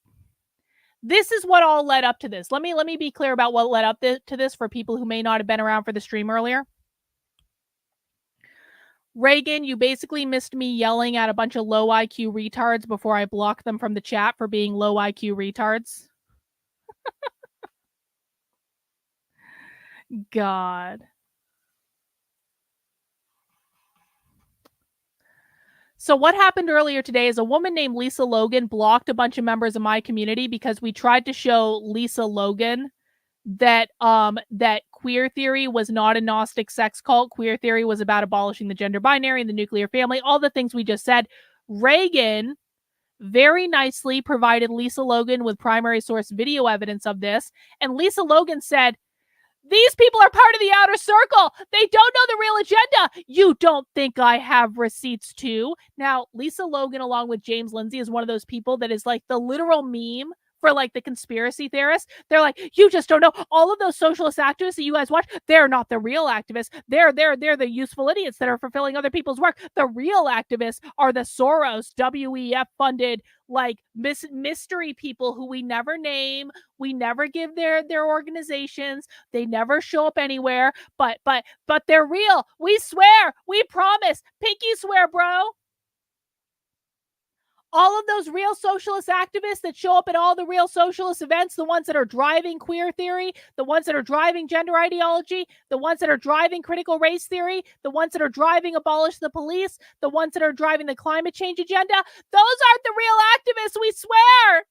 This is what all led up to this. Let me be clear about what led up to this for people who may not have been around for the stream earlier. Reagan, you basically missed me yelling at a bunch of low IQ retards before I blocked them from the chat for being low IQ retards. God. So what happened earlier today is a woman named Lisa Logan blocked a bunch of members of my community because we tried to show Lisa Logan that that queer theory was not a Gnostic sex cult. Queer theory was about abolishing the gender binary and the nuclear family, all the things we just said. Reagan very nicely provided Lisa Logan with primary source video evidence of this, and Lisa Logan said, these people are part of the outer circle. They don't know the real agenda. You don't think I have receipts too? Now, Lisa Logan, along with James Lindsay, is one of those people that is like the literal meme for like the conspiracy theorists. They're like, you just don't know. All of those socialist activists that you guys watch, they're not the real activists. They're the useful idiots that are fulfilling other people's work. The real activists are the Soros, WEF funded like mystery people who we never name. We never give their organizations. They never show up anywhere. But they're real. We swear. We promise. Pinky swear, bro. All of those real socialist activists that show up at all the real socialist events, the ones that are driving queer theory, the ones that are driving gender ideology, the ones that are driving critical race theory, the ones that are driving abolish the police, the ones that are driving the climate change agenda, those aren't the real activists, we swear.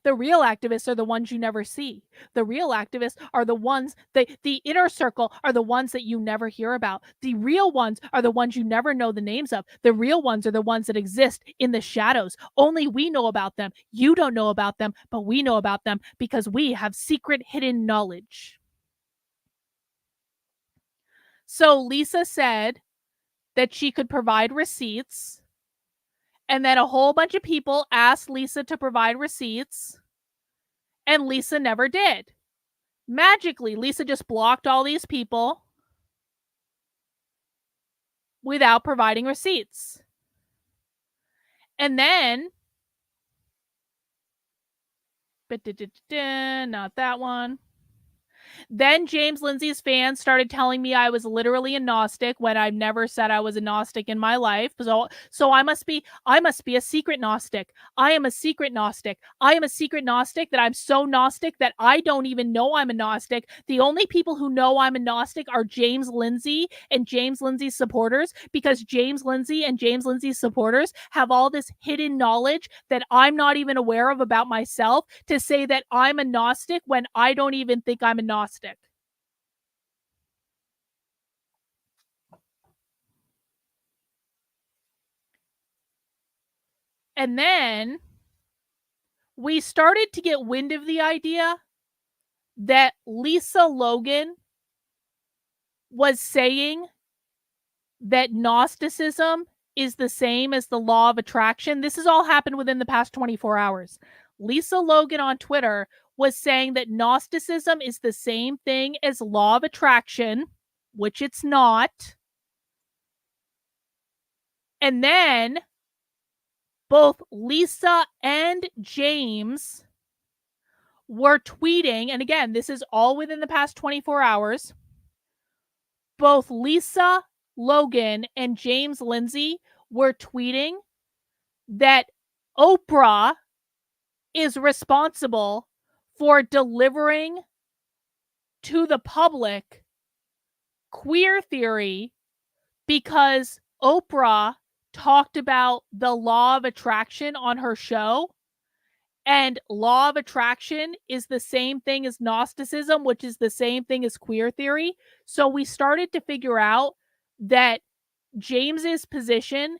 The real activists are the ones you never see. The real activists are the ones that the inner circle are the ones that you never hear about. The real ones are the ones you never know the names of. The real ones are the ones that exist in the shadows. Only we know about them. You don't know about them, but we know about them because we have secret hidden knowledge. So Lisa said that she could provide receipts. And then a whole bunch of people asked Lisa to provide receipts, and Lisa never did. Magically, Lisa just blocked all these people without providing receipts. And then, not that one. Then James Lindsay's fans started telling me I was literally a Gnostic when I never said I was a Gnostic in my life. So I must be a secret Gnostic. I am a secret Gnostic. I am a secret Gnostic that I'm so Gnostic that I don't even know I'm a Gnostic. The only people who know I'm a Gnostic are James Lindsay and James Lindsay's supporters, because James Lindsay and James Lindsay's supporters have all this hidden knowledge that I'm not even aware of about myself to say that I'm a Gnostic when I don't even think I'm a Gnostic. And then we started to get wind of the idea that Lisa Logan was saying that Gnosticism is the same as the law of attraction. This has all happened within the past 24 hours. Lisa Logan on Twitter was saying that Gnosticism is the same thing as law of attraction, which it's not. And then both Lisa and James were tweeting, and again, this is all within the past 24 hours. Both Lisa Logan and James Lindsay were tweeting that Oprah is responsible for delivering to the public queer theory because Oprah talked about the law of attraction on her show. And law of attraction is the same thing as Gnosticism, which is the same thing as queer theory. So we started to figure out that James's position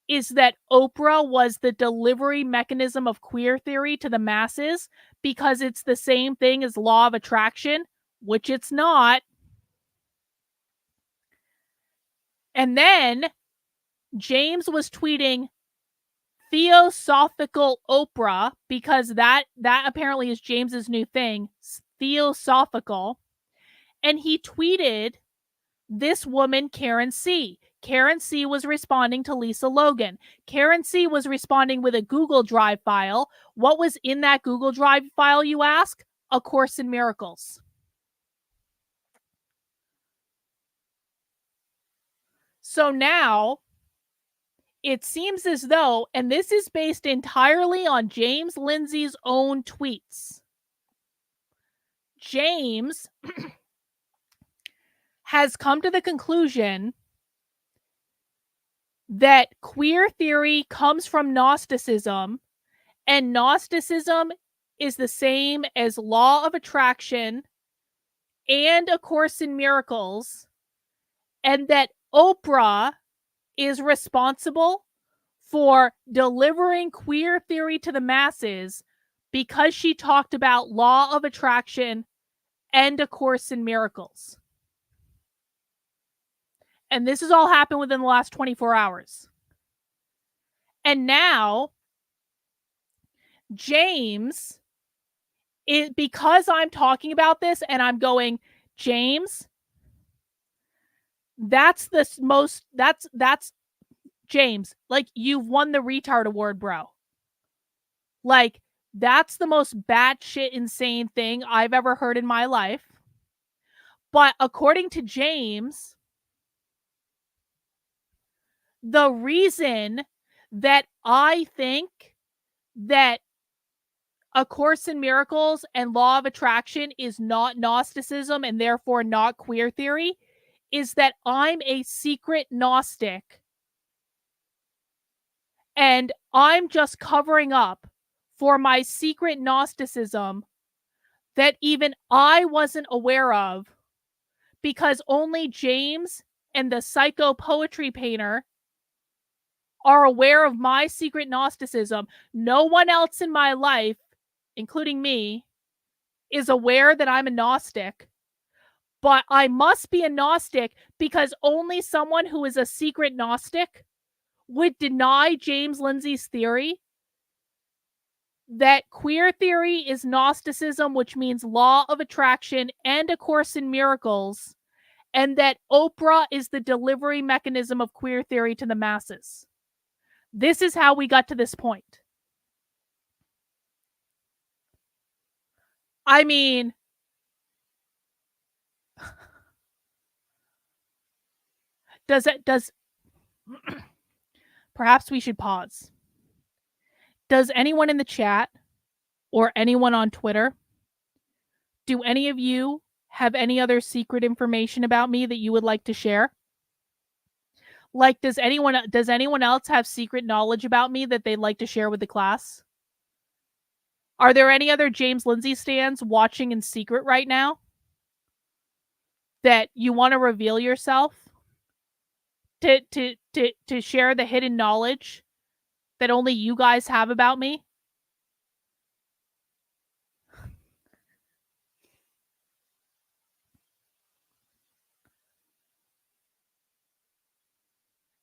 is that Oprah was the delivery mechanism of queer theory to the masses because it's the same thing as law of attraction, which it's not. And then James was tweeting Theosophical Oprah because that apparently is James's new thing, Theosophical. And he tweeted this woman, Karen C. Karen C was responding to Lisa Logan. Karen C was responding with a Google Drive file. What was in that Google Drive file, you ask? A Course in Miracles. So now it seems as though, and this is based entirely on James Lindsay's own tweets, James has come to the conclusion that queer theory comes from Gnosticism, and Gnosticism is the same as law of attraction and A Course in Miracles, and that Oprah is responsible for delivering queer theory to the masses because she talked about law of attraction and A Course in Miracles. And this has all happened within the last 24 hours. And now, James, because I'm talking about this and I'm going, James, that's James, like, you've won the retard award, bro. Like, that's the most batshit insane thing I've ever heard in my life. But according to James, the reason that I think that A Course in Miracles and Law of Attraction is not Gnosticism and therefore not queer theory is that I'm a secret Gnostic. And I'm just covering up for my secret Gnosticism that even I wasn't aware of because only James and the psycho poetry painter are aware of my secret Gnosticism. No one else in my life, including me, is aware that I'm a Gnostic. But I must be a Gnostic because only someone who is a secret Gnostic would deny James Lindsay's theory that queer theory is Gnosticism, which means law of attraction and A Course in Miracles, and that Oprah is the delivery mechanism of queer theory to the masses. This is how we got to this point. I mean, perhaps we should pause. Does anyone in the chat or anyone on Twitter, do any of you have any other secret information about me that you would like to share? Like, does anyone else have secret knowledge about me that they'd like to share with the class? Are there any other James Lindsay stans watching in secret right now that you want to reveal yourself to share the hidden knowledge that only you guys have about me?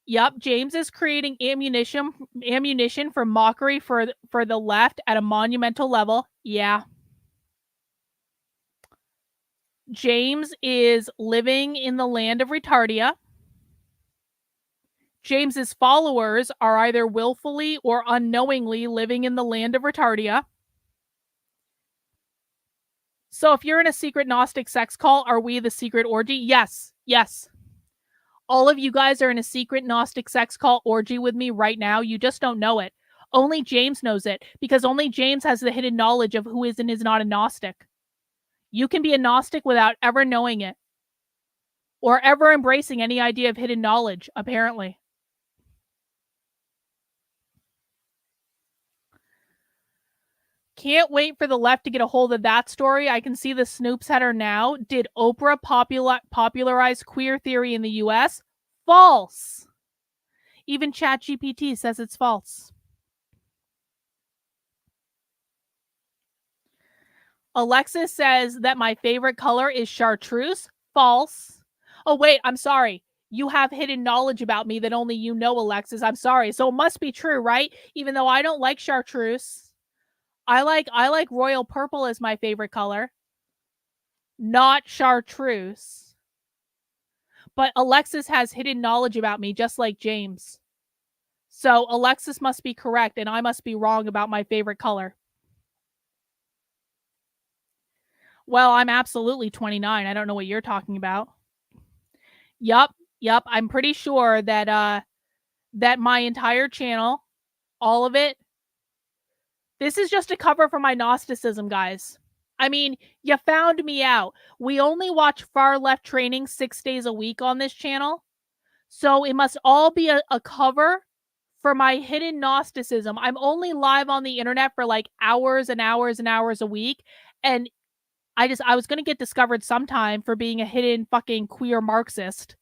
Yep, James is creating ammunition for mockery for the left at a monumental level. Yeah. James is living in the land of Retardia. James's followers are either willfully or unknowingly living in the land of Retardia. So if you're in a secret Gnostic sex cult, are we the secret orgy? Yes. Yes. All of you guys are in a secret Gnostic sex cult orgy with me right now. You just don't know it. Only James knows it, because only James has the hidden knowledge of who is and is not a Gnostic. You can be a Gnostic without ever knowing it, or ever embracing any idea of hidden knowledge, apparently. Can't wait for the left to get a hold of that story. I can see the Snoops header now. Did Oprah popularize queer theory in the US? False. Even ChatGPT says it's false. Alexis says that my favorite color is chartreuse. False. Oh, wait, I'm sorry. You have hidden knowledge about me that only you know, Alexis. I'm sorry. So it must be true, right? Even though I don't like chartreuse. I like royal purple as my favorite color. Not chartreuse. But Alexis has hidden knowledge about me, just like James. So Alexis must be correct, and I must be wrong about my favorite color. Well, I'm absolutely 29. I don't know what you're talking about. Yup. I'm pretty sure that that my entire channel, all of it, this is just a cover for my Gnosticism, guys. I mean, you found me out. We only watch far left training 6 days a week on this channel. So it must all be a cover for my hidden Gnosticism. I'm only live on the internet for like hours and hours and hours a week. And I was going to get discovered sometime for being a hidden fucking queer Marxist.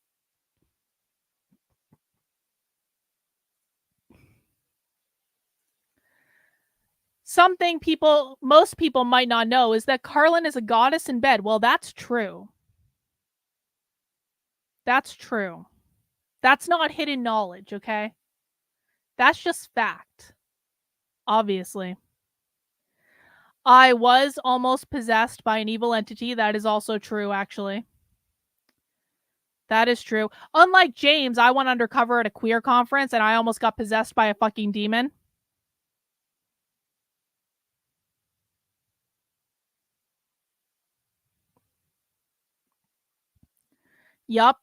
Something most people might not know is that Carlin is a goddess in bed. Well, that's true. That's true. That's not hidden knowledge, okay? That's just fact. Obviously. I was almost possessed by an evil entity. That is also true, actually. That is true. Unlike James, I went undercover at a queer conference and I almost got possessed by a fucking demon. Yup.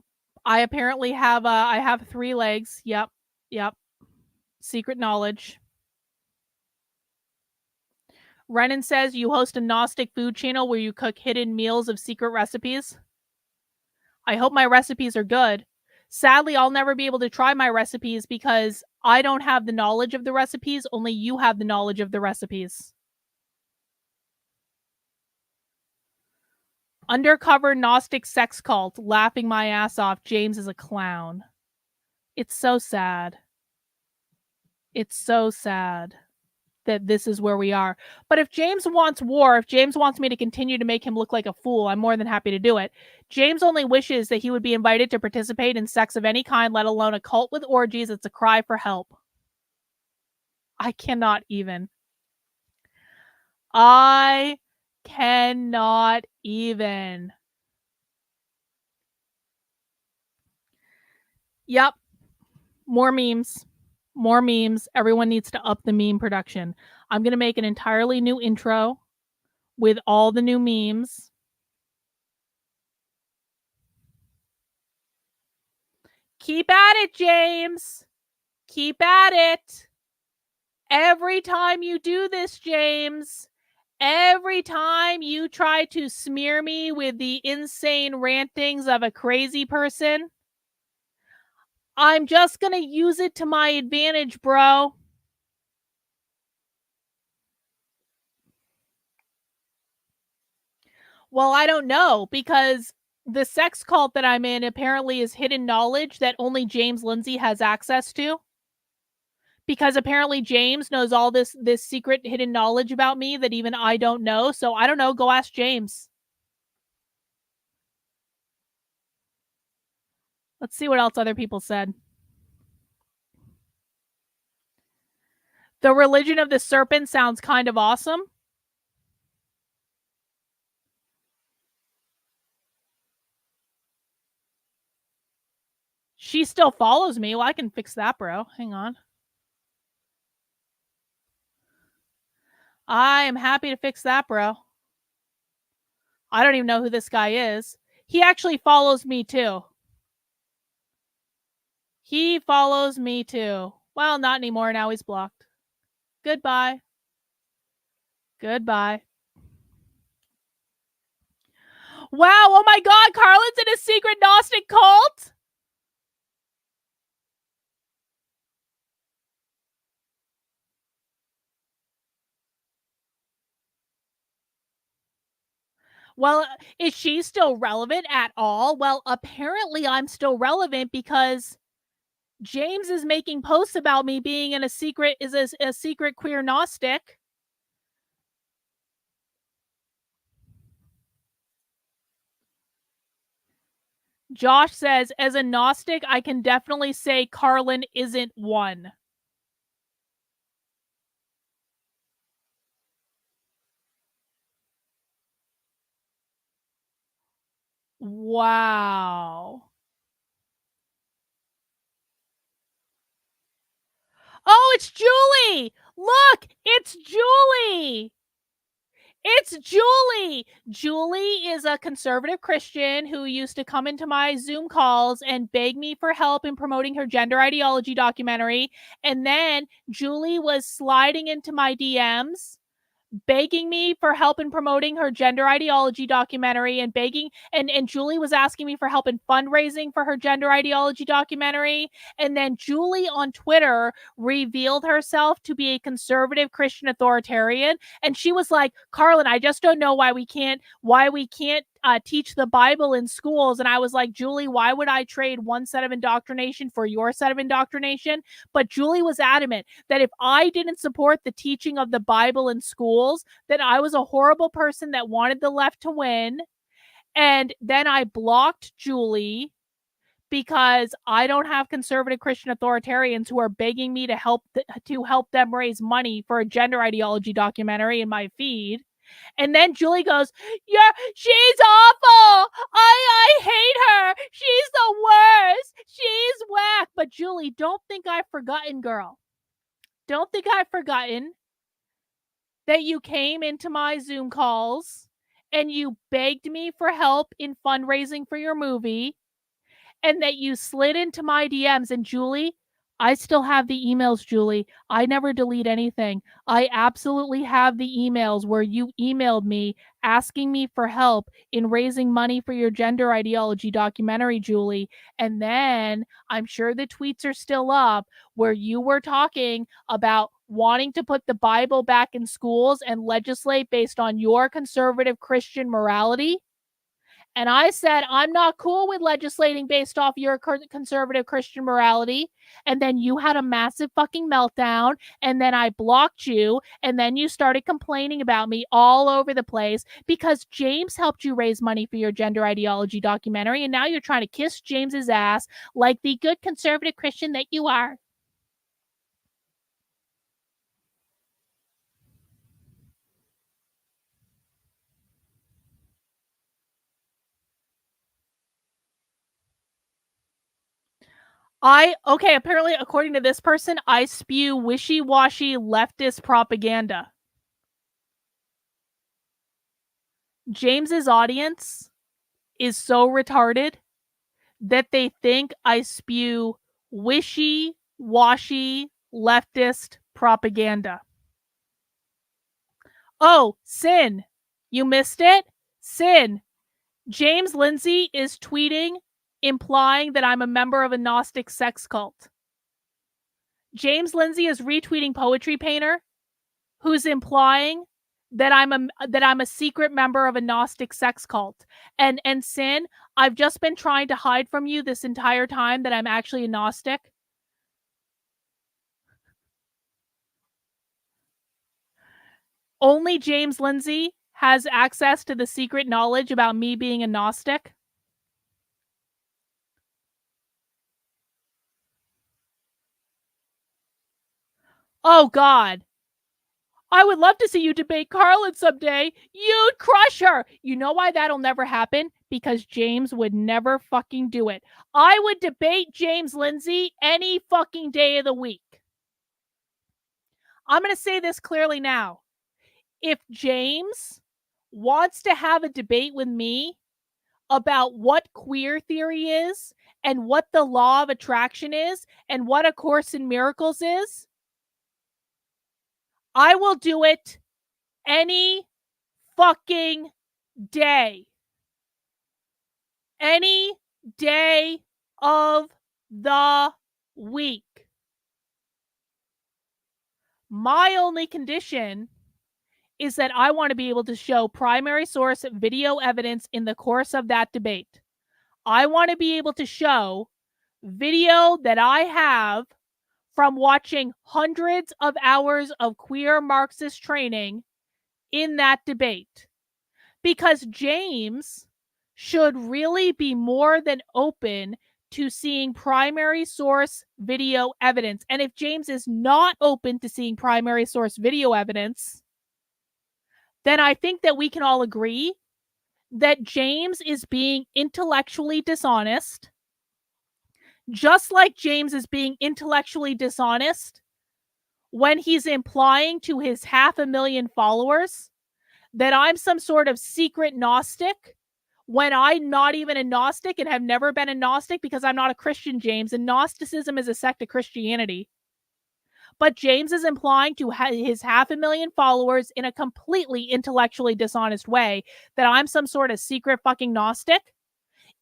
I apparently have I have 3 legs. Yep. Secret knowledge. Renan says you host a Gnostic food channel where you cook hidden meals of secret recipes. I hope my recipes are good. Sadly, I'll never be able to try my recipes because I don't have the knowledge of the recipes. Only you have the knowledge of the recipes. Undercover Gnostic sex cult, laughing my ass off. James is a clown. It's so sad. It's so sad that this is where we are. But if James wants war, if James wants me to continue to make him look like a fool, I'm more than happy to do it. James only wishes that he would be invited to participate in sex of any kind, let alone a cult with orgies. It's a cry for help. I cannot even. I cannot even. Yep. More memes. More memes. Everyone needs to up the meme production. I'm going to make an entirely new intro with all the new memes. Keep at it, James. Keep at it. Every time you do this, James, every time you try to smear me with the insane rantings of a crazy person, I'm just going to use it to my advantage, bro. Well, I don't know, because the sex cult that I'm in apparently is hidden knowledge that only James Lindsay has access to. Because apparently James knows all this secret hidden knowledge about me that even I don't know. So I don't know. Go ask James. Let's see what else other people said. The religion of the serpent sounds kind of awesome. She still follows me. Well, I can fix that, bro. Hang on. I am happy to fix that, bro. I don't even know who this guy is. He actually follows me too. He follows me too. Well, not anymore. Now he's blocked. Goodbye. Goodbye. Wow. Oh my God. Carlin's in a secret Gnostic cult. Well, is she still relevant at all? Well, apparently I'm still relevant because James is making posts about me being in a secret queer Gnostic. Josh says, as a Gnostic, I can definitely say Carlin isn't one. Wow. Oh, it's Julie. Look, it's Julie. It's Julie. Julie is a conservative Christian who used to come into my Zoom calls and beg me for help in promoting her gender ideology documentary. And then Julie was sliding into my DMs begging me for help in promoting her gender ideology documentary and begging and Julie was asking me for help in fundraising for her gender ideology documentary. And then Julie on Twitter revealed herself to be a conservative Christian authoritarian. And she was like, Carlin, I just don't know why we can't teach the Bible in schools. And I was like, Julie, why would I trade one set of indoctrination for your set of indoctrination? But Julie was adamant that if I didn't support the teaching of the Bible in schools, that I was a horrible person that wanted the left to win. And then I blocked Julie because I don't have conservative Christian authoritarians who are begging me to help them raise money for a gender ideology documentary in my feed. And then Julie goes, "Yeah, she's awful. I hate her. She's the worst. She's whack." But Julie, don't think I've forgotten, girl. Don't think I've forgotten that you came into my Zoom calls and you begged me for help in fundraising for your movie and that you slid into my DMs. And Julie, I still have the emails, Julie. I never delete anything. I absolutely have the emails where you emailed me asking me for help in raising money for your gender ideology documentary, Julie. And then I'm sure the tweets are still up where you were talking about wanting to put the Bible back in schools and legislate based on your conservative Christian morality. And I said, I'm not cool with legislating based off your conservative Christian morality. And then you had a massive fucking meltdown. And then I blocked you. And then you started complaining about me all over the place because James helped you raise money for your gender ideology documentary. And now you're trying to kiss James's ass like the good conservative Christian that you are. Apparently, according to this person, I spew wishy-washy leftist propaganda. James's audience is so retarded that they think I spew wishy-washy leftist propaganda. Oh, Sin. You missed it? Sin. James Lindsay is tweeting implying that I'm a member of a Gnostic sex cult. James Lindsay is retweeting Poetry Painter, who's implying that I'm a secret member of a Gnostic sex cult. And Sin, I've just been trying to hide from you this entire time that I'm actually a Gnostic. Only James Lindsay has access to the secret knowledge about me being a Gnostic. Oh God. I would love to see you debate Carlin someday. You'd crush her. You know why that'll never happen? because James would never fucking do it. I would debate James Lindsay any fucking day of the week. I'm going to say this clearly now. If James wants to have a debate with me about what queer theory is and what the law of attraction is and what A Course in Miracles is, I will do it any fucking day. Any day of the week. My only condition is that I want to be able to show primary source video evidence in the course of that debate. I want to be able to show video that I have from watching hundreds of hours of queer Marxist training in that debate. Because James should really be more than open to seeing primary source video evidence. And if James is not open to seeing primary source video evidence, then I think that we can all agree that James is being intellectually dishonest, just like James is being intellectually dishonest when he's implying to his 500,000 followers that I'm some sort of secret Gnostic when I'm not even a Gnostic and have never been a Gnostic because I'm not a Christian, James, and Gnosticism is a sect of Christianity. But James is implying to his 500,000 followers in a completely intellectually dishonest way that I'm some sort of secret fucking Gnostic.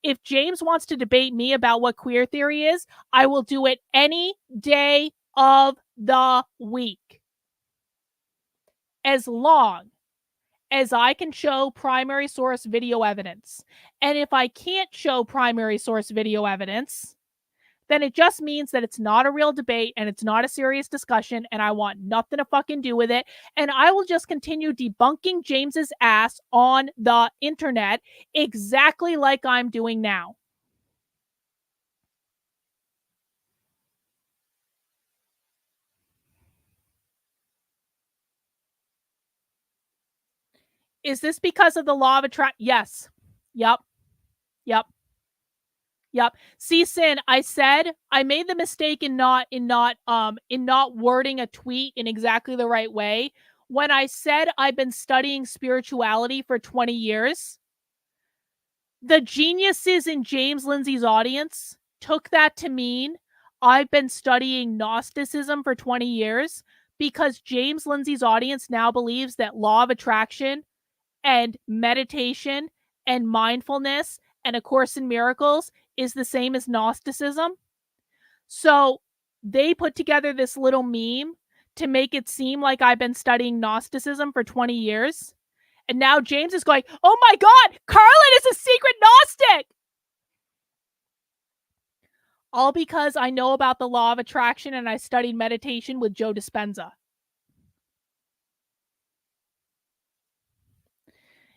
If James wants to debate me about what queer theory is, I will do it any day of the week. As long as I can show primary source video evidence. And if I can't show primary source video evidence, then it just means that it's not a real debate and it's not a serious discussion and I want nothing to fucking do with it. And I will just continue debunking James's ass on the internet exactly like I'm doing now. Is this because of the law of attraction? Yes. Yep. See, Sin, I said I made the mistake in not wording a tweet in exactly the right way. When I said I've been studying spirituality for 20 years, the geniuses in James Lindsay's audience took that to mean I've been studying Gnosticism for 20 years because James Lindsay's audience now believes that law of attraction and meditation and mindfulness and A Course in Miracles is the same as Gnosticism. So they put together this little meme to make it seem like I've been studying Gnosticism for 20 years. And now James is going, oh my God, Carlin is a secret Gnostic. All because I know about the law of attraction and I studied meditation with Joe Dispenza.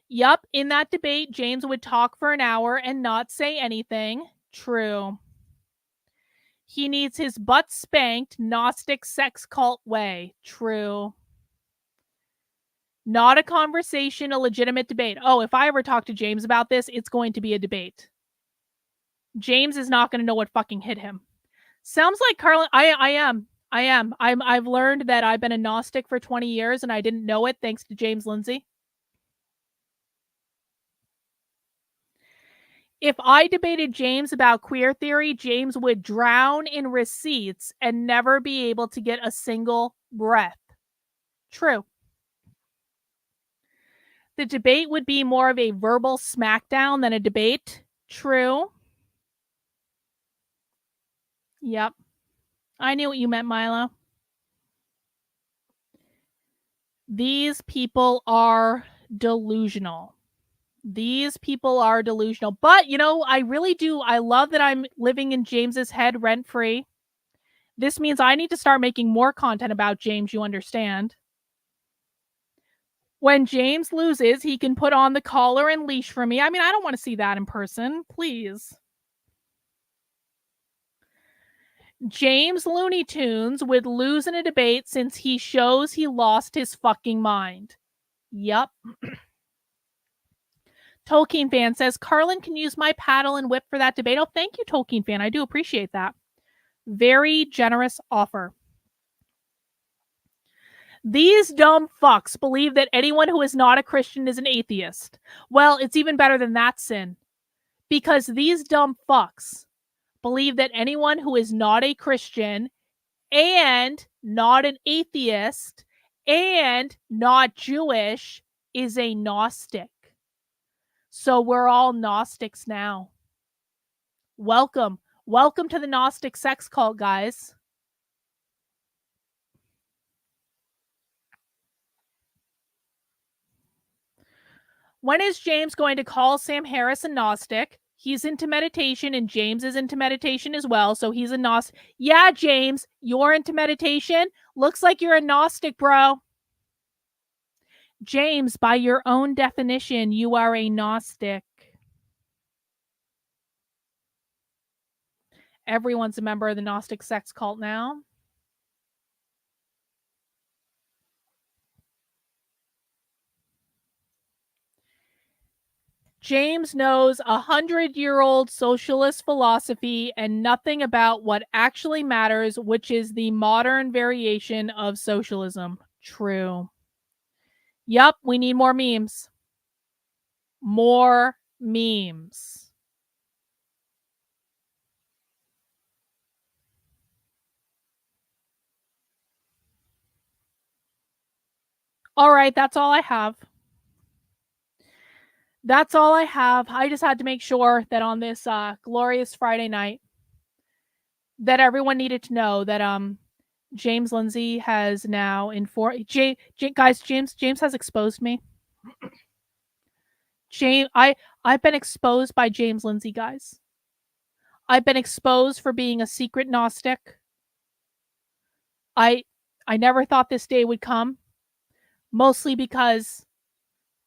Yup, in that debate, James would talk for an hour and not say anything. True. He needs his butt spanked, Gnostic sex cult way. True. Not a conversation, a legitimate debate. Oh, if I ever talk to James about this, it's going to be a debate. James is not going to know what fucking hit him. Sounds like Carlin. I am. I've learned that I've been a Gnostic for 20 years and I didn't know it thanks to James Lindsay. If I debated James about queer theory, James would drown in receipts and never be able to get a single breath. True. The debate would be more of a verbal smackdown than a debate. True. Yep. I knew what you meant, Milo. These people are delusional. These people are delusional. But, you know, I really do. I love that I'm living in James's head rent-free. This means I need to start making more content about James, you understand. When James loses, he can put on the collar and leash for me. I mean, I don't want to see that in person. Please. James Looney Tunes would lose in a debate since he shows he lost his fucking mind. Yup. Tolkien fan says, Carlin can use my paddle and whip for that debate. Oh, thank you, Tolkien fan. I do appreciate that. Very generous offer. These dumb fucks believe that anyone who is not a Christian is an atheist. Well, it's even better than that, Sin. Because these dumb fucks believe that anyone who is not a Christian and not an atheist and not Jewish is a Gnostic. So we're all Gnostics now. Welcome. Welcome to the Gnostic sex cult, guys. When is James going to call Sam Harris a Gnostic? He's into meditation and James is into meditation as well. So he's a Gnostic. Yeah, James, you're into meditation. Looks like you're a Gnostic, bro. James, by your own definition, you are a Gnostic. Everyone's a member of the Gnostic sex cult now. James knows 100-year-old socialist philosophy and nothing about what actually matters, which is the modern variation of socialism. True. Yup, we need more memes. More memes. All right, that's all I have. That's all I have. I just had to make sure that on this glorious Friday night that everyone needed to know that James Lindsay has now informed guys, James has exposed me. I've been exposed by James Lindsay, guys. I've been exposed for being a secret Gnostic. I never thought this day would come, mostly because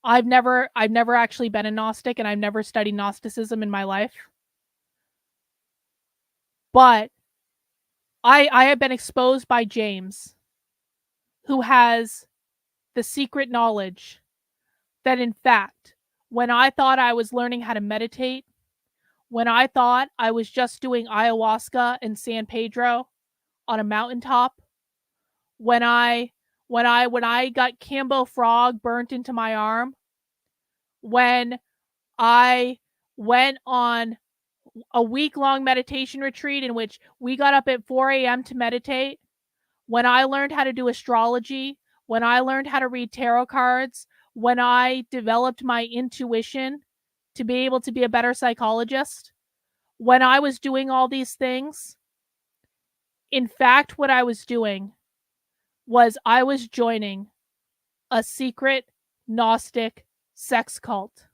I've never actually been a Gnostic and I've never studied Gnosticism in my life. But I have been exposed by James, who has the secret knowledge that, in fact, when I thought I was learning how to meditate, when I thought I was just doing ayahuasca in San Pedro on a mountaintop, when I got Cambo frog burnt into my arm, when I went on a week-long meditation retreat in which we got up at 4 a.m. to meditate, when I learned how to do astrology, when I learned how to read tarot cards, when I developed my intuition to be able to be a better psychologist, when I was doing all these things, in fact, what I was doing was I was joining a secret Gnostic sex cult.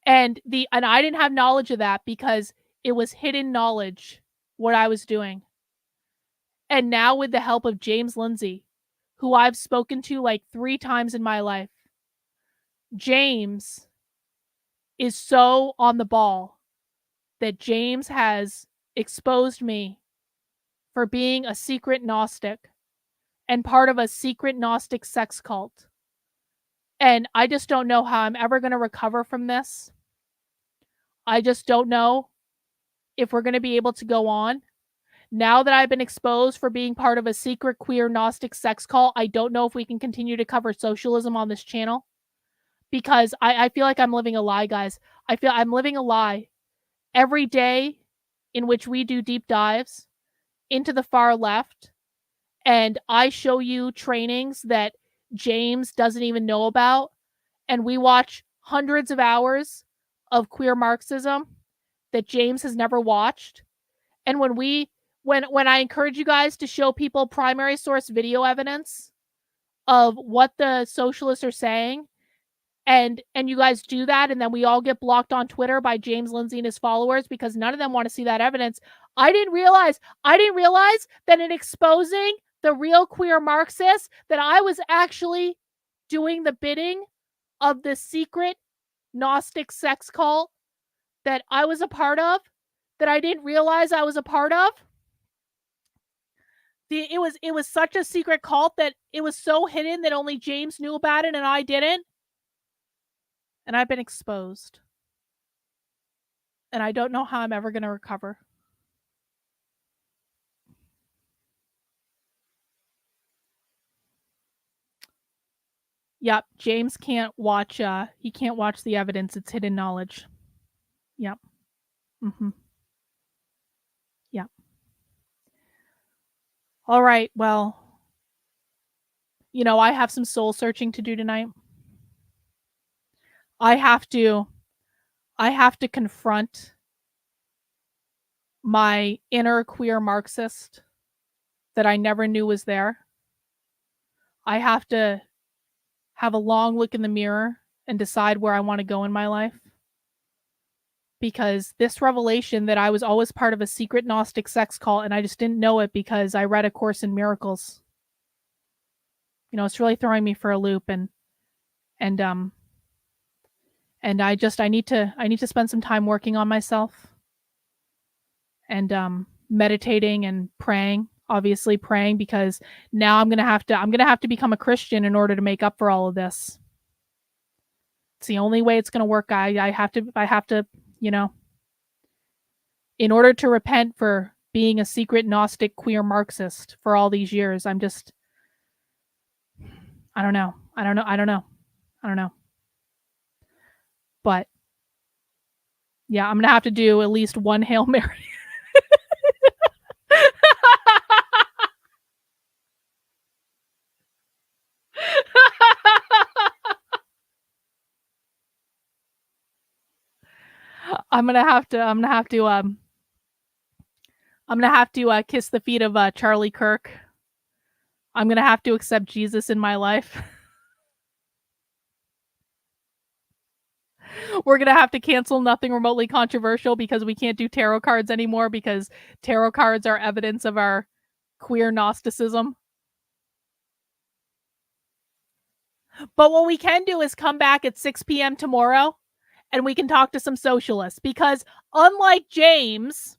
And I didn't have knowledge of that because it was hidden knowledge what I was doing. And now with the help of James Lindsay, who I've spoken to like 3 times in my life, James is so on the ball that James has exposed me for being a secret Gnostic and part of a secret Gnostic sex cult. And I just don't know how I'm ever going to recover from this. I just don't know if we're going to be able to go on. Now that I've been exposed for being part of a secret queer Gnostic sex cult, I don't know if we can continue to cover socialism on this channel. Because I feel like I'm living a lie, guys. I feel I'm living a lie. Every day in which we do deep dives into the far left, and I show you trainings that James doesn't even know about, and we watch hundreds of hours of queer Marxism that James has never watched. And when I encourage you guys to show people primary source video evidence of what the socialists are saying, and you guys do that, and then we all get blocked on Twitter by James Lindsay and his followers because none of them want to see that evidence. I didn't realize that in exposing the real queer Marxists, that I was actually doing the bidding of the secret Gnostic sex cult that I was a part of, that I didn't realize I was a part of. It was such a secret cult that it was so hidden that only James knew about it and I didn't. and I've been exposed. And I don't know how I'm ever going to recover. Yep, James can't watch he can't watch the evidence, it's hidden knowledge. Yep. Mhm. Yep. All right, well, I have some soul searching to do tonight. I have to I have to confront my inner queer Marxist that I never knew was there. I have to have a long look in the mirror and decide where I want to go in my life. Because this revelation that I was always part of a secret Gnostic sex cult and I just didn't know it because I read A Course in Miracles. It's really throwing me for a loop and I need to spend some time working on myself and meditating and praying, obviously praying because now I'm going to have to become a Christian in order to make up for all of this. It's the only way it's going to work. I have to, in order to repent for being a secret Gnostic queer Marxist for all these years, I don't know. But yeah, I'm going to have to do at least one Hail Mary. I'm gonna have to kiss the feet of Charlie Kirk. I'm gonna have to accept Jesus in my life. We're gonna have to cancel Nothing Remotely Controversial because we can't do tarot cards anymore because tarot cards are evidence of our queer Gnosticism. But what we can do is come back at 6 p.m. tomorrow and we can talk to some socialists because unlike James,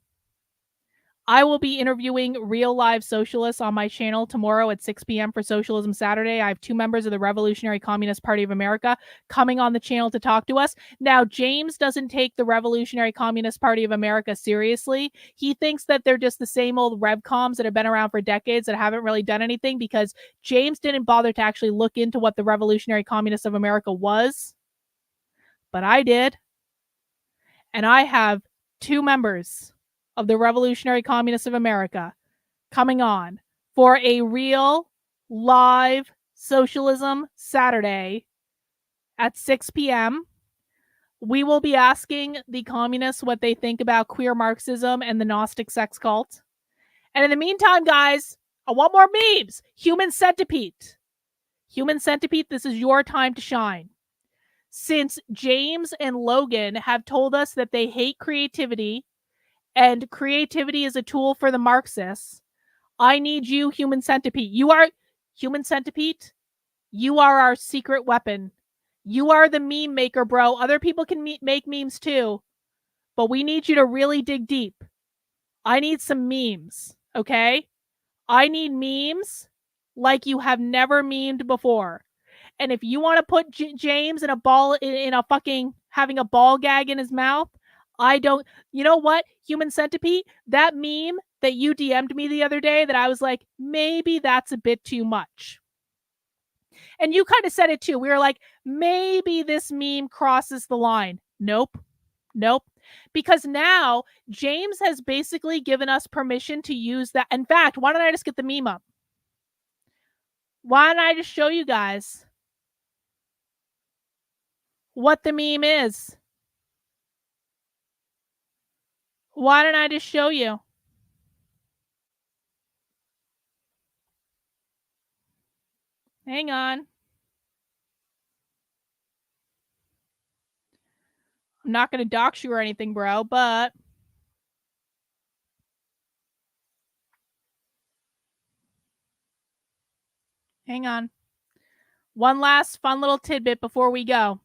I will be interviewing real live socialists on my channel tomorrow at 6 p.m. for Socialism Saturday. I have 2 members of the Revolutionary Communist Party of America coming on the channel to talk to us. Now, James doesn't take the Revolutionary Communist Party of America seriously. He thinks that they're just the same old revcoms that have been around for decades that haven't really done anything because James didn't bother to actually look into what the Revolutionary Communists of America was. But I did. And I have 2 members of the Revolutionary Communists of America coming on for a real live Socialism Saturday at 6 p.m. We will be asking the communists what they think about queer Marxism and the Gnostic sex cult. And in the meantime, guys, I want more memes. Human Centipede. Human Centipede, this is your time to shine. Since James and Logan have told us that they hate creativity and creativity is a tool for the Marxists, I need you, Human Centipede. You are Human Centipede. You are our secret weapon. You are the meme maker, bro. Other people can make memes too, but we need you to really dig deep. I need some memes, okay? I need memes like you have never memed before. And if you want to put James in a ball in a fucking having a ball gag in his mouth, I don't. You know what? Human Centipede, that meme that you DM'd me the other day that I was like, maybe that's a bit too much. And you kind of said it too. We were like, maybe this meme crosses the line. Nope. Because now James has basically given us permission to use that. In fact, why don't I just get the meme up? Why don't I just show you guys what the meme is? Why don't I just show you? Hang on. I'm not going to dox you or anything, bro, but hang on. One last fun little tidbit before we go.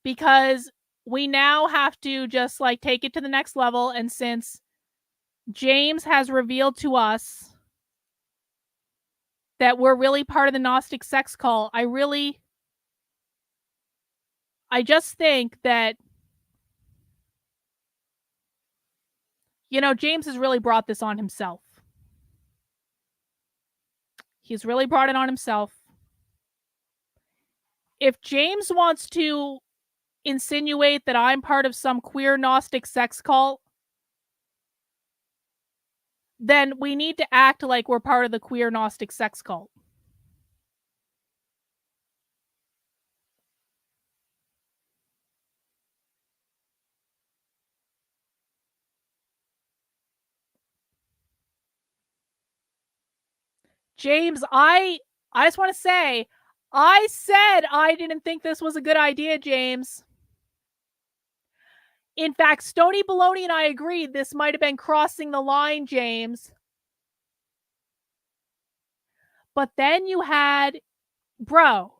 Because we now have to just like take it to the next level. And since James has revealed to us that we're really part of the Gnostic sex cult, I I just think that, James has really brought this on himself. He's really brought it on himself. If James wants to insinuate that I'm part of some queer Gnostic sex cult, then we need to act like we're part of the queer Gnostic sex cult. James, I just want to say, I said I didn't think this was a good idea, James. In fact, Stony Baloney and I agreed this might have been crossing the line, James. But then you had, bro,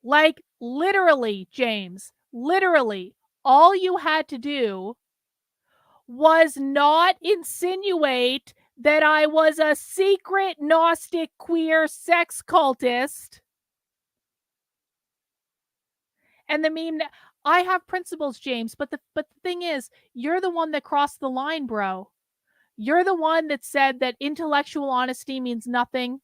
like literally, James, literally, all you had to do was not insinuate that I was a secret Gnostic queer sex cultist. And the meme, I have principles, James, but the thing is, you're the one that crossed the line, bro. You're the one that said that intellectual honesty means nothing.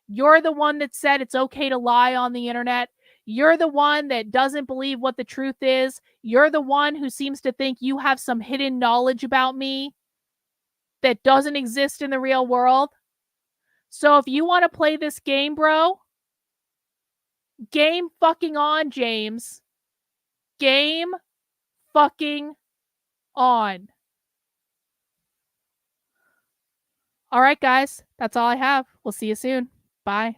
You're the one that said it's okay to lie on the internet. You're the one that doesn't believe what the truth is. You're the one who seems to think you have some hidden knowledge about me that doesn't exist in the real world. So if you want to play this game, bro, game fucking on, James. Game fucking on. All right, guys, that's all I have. We'll see you soon. Bye.